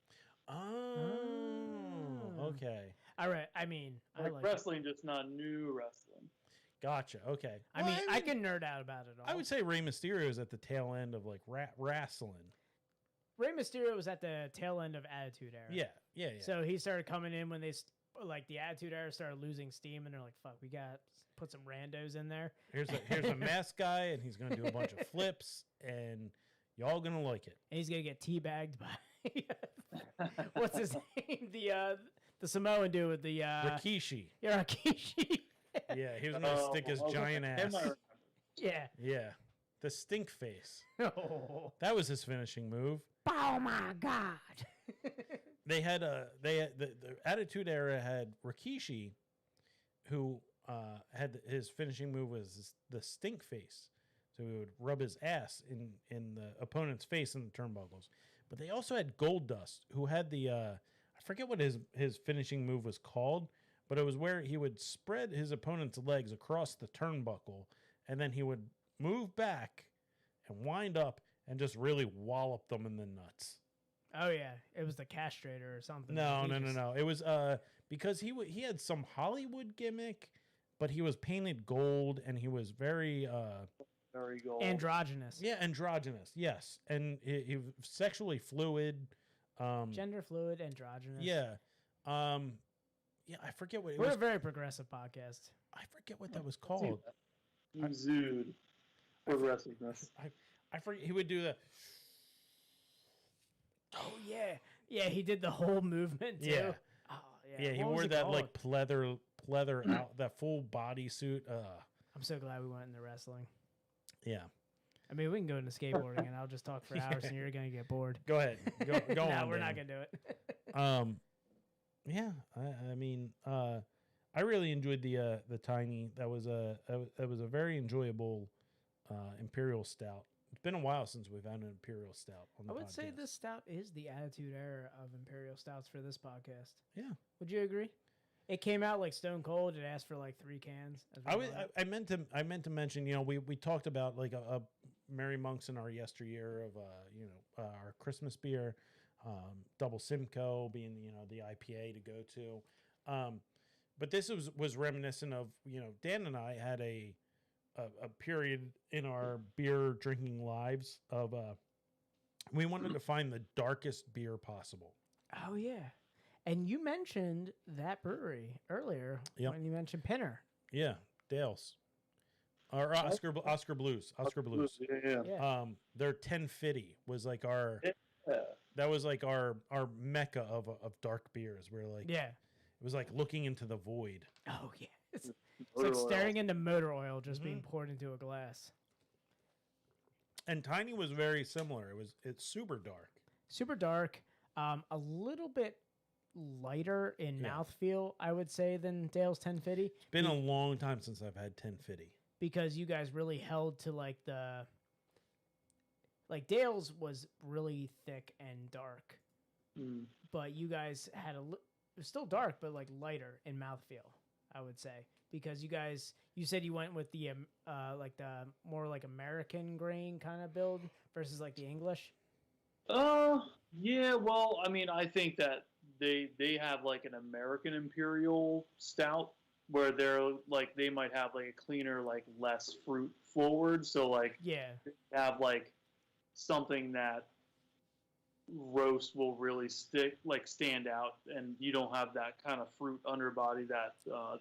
Oh, okay. All right. I mean, I Like like wrestling, just not new wrestling. Gotcha. Okay. I mean, I can nerd out about it all. I would say Rey Mysterio is at the tail end of like wrestling. Rey Mysterio was at the tail end of Attitude Era. Yeah. So he started coming in when like the Attitude Era started losing steam, and they're like, "Fuck, we got put some randos in there." Here's a mask guy, and he's gonna do a bunch of flips, and y'all gonna like it. And he's gonna get teabagged by what's his name? The Samoan dude with the Rikishi. yeah, Rikishi. Yeah, he was gonna stick his giant ass. Him I remember. Yeah. Yeah, the stink face. Oh. That was his finishing move. Oh my God. They had the Attitude Era had Rikishi, who had his finishing move was the stink face, so he would rub his ass in the opponent's face in the turnbuckles. But they also had Gold Dust, who had the I forget what his finishing move was called, but it was where he would spread his opponent's legs across the turnbuckle, and then he would move back and wind up and just really wallop them in the nuts. Oh yeah, it was the castrator or something. No. He just- It was because he had some Hollywood gimmick, but he was painted gold and he was very Very gold. Androgynous. androgynous. Yes, and he was sexually fluid. Gender fluid, androgynous. Yeah, yeah. I forget what it We're was. a very progressive podcast. I forget what that was called. Exude progressiveness. I forget. He would do the. Oh yeah, yeah. He did the whole movement too. Yeah. Oh yeah. Yeah, he What was wore it that called? like pleather out, that full body suit. I'm so glad we went into wrestling. Yeah. I mean, we can go into skateboarding, and I'll just talk for hours, and you're gonna get bored. Go ahead. Go on. No, we're not Dan. gonna do it. Yeah. I mean, I really enjoyed the tiny. That was a very enjoyable imperial stout. It's been a while since we've had an imperial stout on the I would say podcast. this stout is the attitude era of imperial stouts for this podcast. Yeah. Would you agree? It came out like stone cold. It asked for like 3 cans. I meant to mention, you know, we talked about like a Merry Monks in our yesteryear of our Christmas beer, Double Simcoe being, you know, the IPA to go to. But this was reminiscent of, you know, Dan and I had a period in our beer drinking lives of we wanted to find the darkest beer possible. Oh yeah, and you mentioned that brewery earlier Yep. when you mentioned Pinner. Yeah, Dale's. or Oscar Blues. Oscar Blues. Yeah. Yeah. Their 1050 was like our. Yeah. That was like our mecca of dark beers. We're like, Yeah. it was like looking into the void. Oh yeah. It's Motor like oil. staring into motor oil just being poured into a glass. And Tiny was very similar. It's super dark. Super dark. A little bit lighter in Yeah. mouthfeel, I would say, than Dale's 1050. It's been a long time since I've had 1050. Because you guys really held to like Dale's was really thick and dark, but you guys had it was still dark, but like lighter in mouthfeel, I would say, because you said you went with the like the more like American grain kind of build versus like the English. Yeah. Well, I mean, I think that they have like an American Imperial Stout where they're like they might have like a cleaner, like less fruit forward. So like Yeah. they have like something that roast will really stand out, and you don't have that kind of fruit underbody that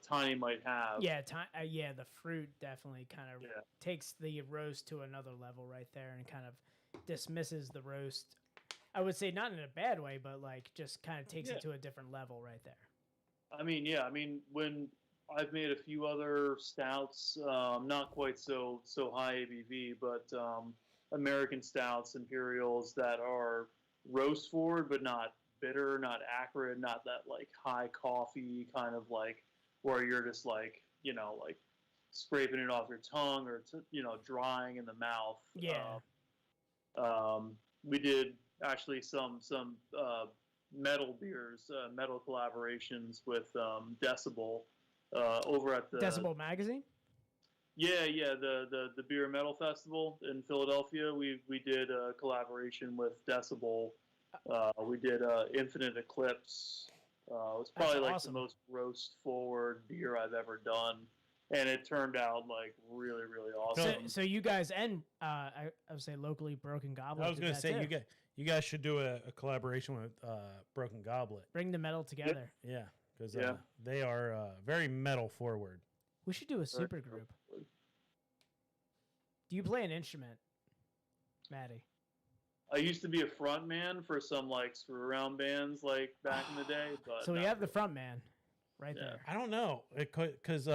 Tiny might have. Yeah, yeah, the fruit definitely kind of Yeah. takes the roast to another level right there and kind of dismisses the roast. I would say not in a bad way, but like just kind of takes it to a different level right there. I mean, when I've made a few other stouts, not quite so high ABV, but American stouts, Imperials that are roast forward, but not bitter, not acrid, not that like high coffee kind of like where you're just like like scraping it off your tongue or drying in the mouth. Yeah. We did actually some metal beers, metal collaborations with Decibel over at the Decibel Magazine? Yeah, the Beer Metal Festival in Philadelphia. We did a collaboration with Decibel. We did Infinite Eclipse. It was probably like awesome. the most roast forward beer I've ever done, and it turned out like really really awesome. So you guys and I would say locally Broken Goblet. I was did going to that say too. you guys should do a collaboration with Broken Goblet. Bring the metal together. Yeah, because Yeah. they are very metal forward. We should do a super group. Do you play an instrument, Matty? I used to be a front man for some like screw around bands like back in the day, but So we not have the really. front man right Yeah. there. I don't know, because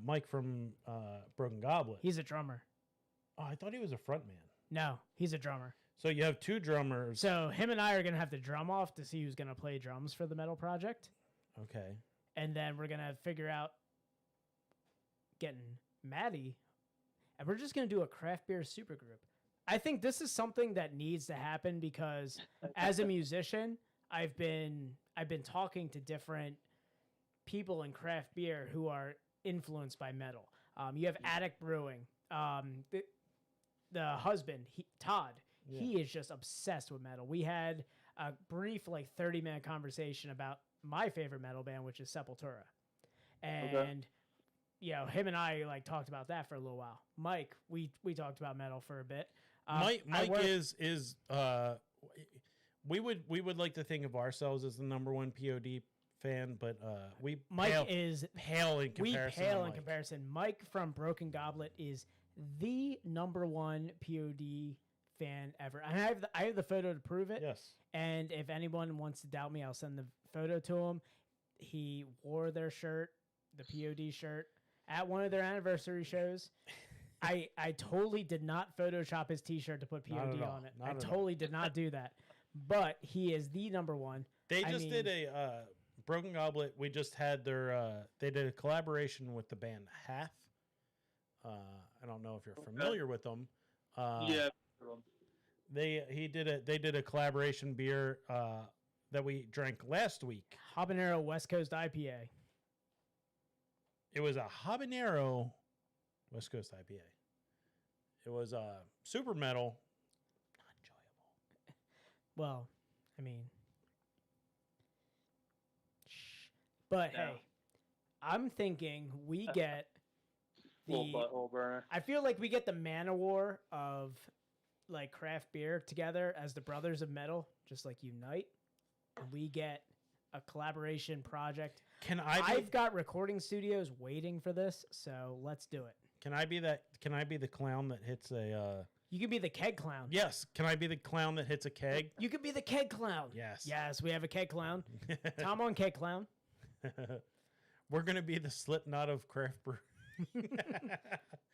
Mike from Broken Goblet. He's a drummer. Oh, I thought he was a front man. No, he's a drummer. So you have two drummers. So him and I are gonna have to drum off to see who's gonna play drums for the metal project, Okay. and then we're gonna figure out getting Matty, and we're just gonna do a craft beer super group. I think this is something that needs to happen because as a musician, I've been talking to different people in craft beer who are influenced by metal. You have Attic Brewing. The husband, Todd, Yeah. he is just obsessed with metal. We had a brief, like 30-minute conversation about my favorite metal band, which is Sepultura. And, him and I like talked about that for a little while. Mike, we talked about metal for a bit. Mike is we would like to think of ourselves as the number one POD fan, but we Mike pale, is pale in we comparison. pale to in Mike. comparison. Mike from Broken Goblet is the number one POD fan ever. And I have the photo to prove it. Yes. And if anyone wants to doubt me, I'll send the photo to him. He wore their shirt, the POD shirt, at one of their anniversary shows. I totally did not Photoshop his T-shirt to put Not POD at all. on it. Not I at all. totally did not do that. But he is the number one. They I just did mean- a Broken Goblet. We just had their they did a collaboration with the band Half. I don't know if you're familiar with them. Yeah. They did a collaboration beer that we drank last week. Habanero West Coast IPA. It was a habanero West Coast IPA. It was super metal. Not enjoyable. Well, I mean, but Yeah. hey, I'm thinking we get Little the. butthole burner. I feel like we get the man of war of like craft beer together as the brothers of metal, just like unite. And we get a collaboration project. Can I? I've got recording studios waiting for this, so let's do it. Can I be that? Can I be the clown that hits a? You can be the keg clown. Yes. Can I be the clown that hits a keg? You could be the keg clown. Yes. Yes, we have a keg clown. Tom on keg clown. We're gonna be the Slipknot of craft brew.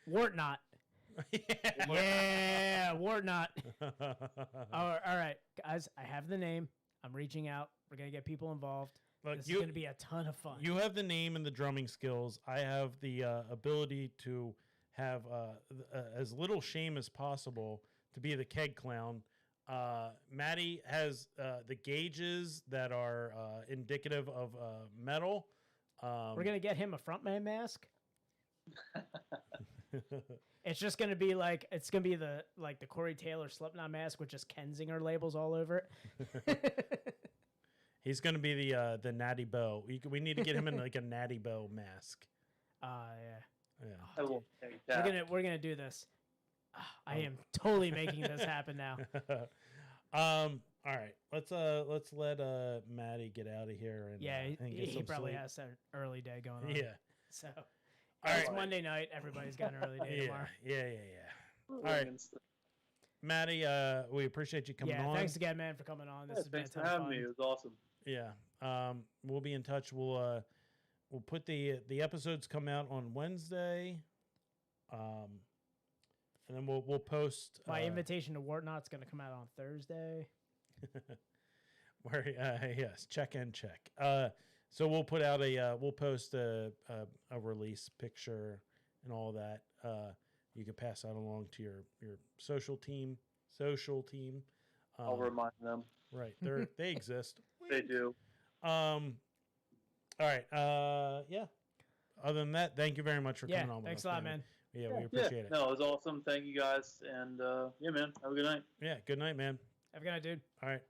Wart knot. Yeah, wart knot. All right, guys, I have the name. I'm reaching out. We're going to get people involved. Look, This is going to be a ton of fun. You have the name and the drumming skills. I have the ability to have as little shame as possible to be the keg clown. Matty has the gauges that are indicative of metal. We're going to get him a frontman mask. It's just going to be like, it's going to be the Corey Taylor Slipknot mask with just Kensinger labels all over it. He's going to be the Natty Bow. We need to get him in like a Natty Bow mask. Yeah. Yeah. I will take that. We're gonna do this. I am totally making this happen now. All right. Let's let Matty get out of here and Yeah, and get he some probably sleep. has an early day going on. Yeah. So All it's right. Monday night. Everybody's got an early day tomorrow. Yeah. All right. Matty, we appreciate you coming Yeah, on. thanks again, man, for coming on. This has been a Thanks for ton of having fun. me. It was awesome. Yeah. We'll be in touch. We'll put the episodes come out on Wednesday. And then we'll post My invitation to Wartnot's going to come out on Thursday. where yes, check. So we'll put out we'll post a release picture and all that. You can pass that along to your social team. I'll remind them. Right. They exist. They do. All right. Yeah. Other than that, thank you very much for coming on with thanks us. a lot, man. Yeah, we appreciate it. No, it was awesome. Thank you guys. And yeah, man, have a good night. Yeah, good night, man. Have a good night, dude. All right.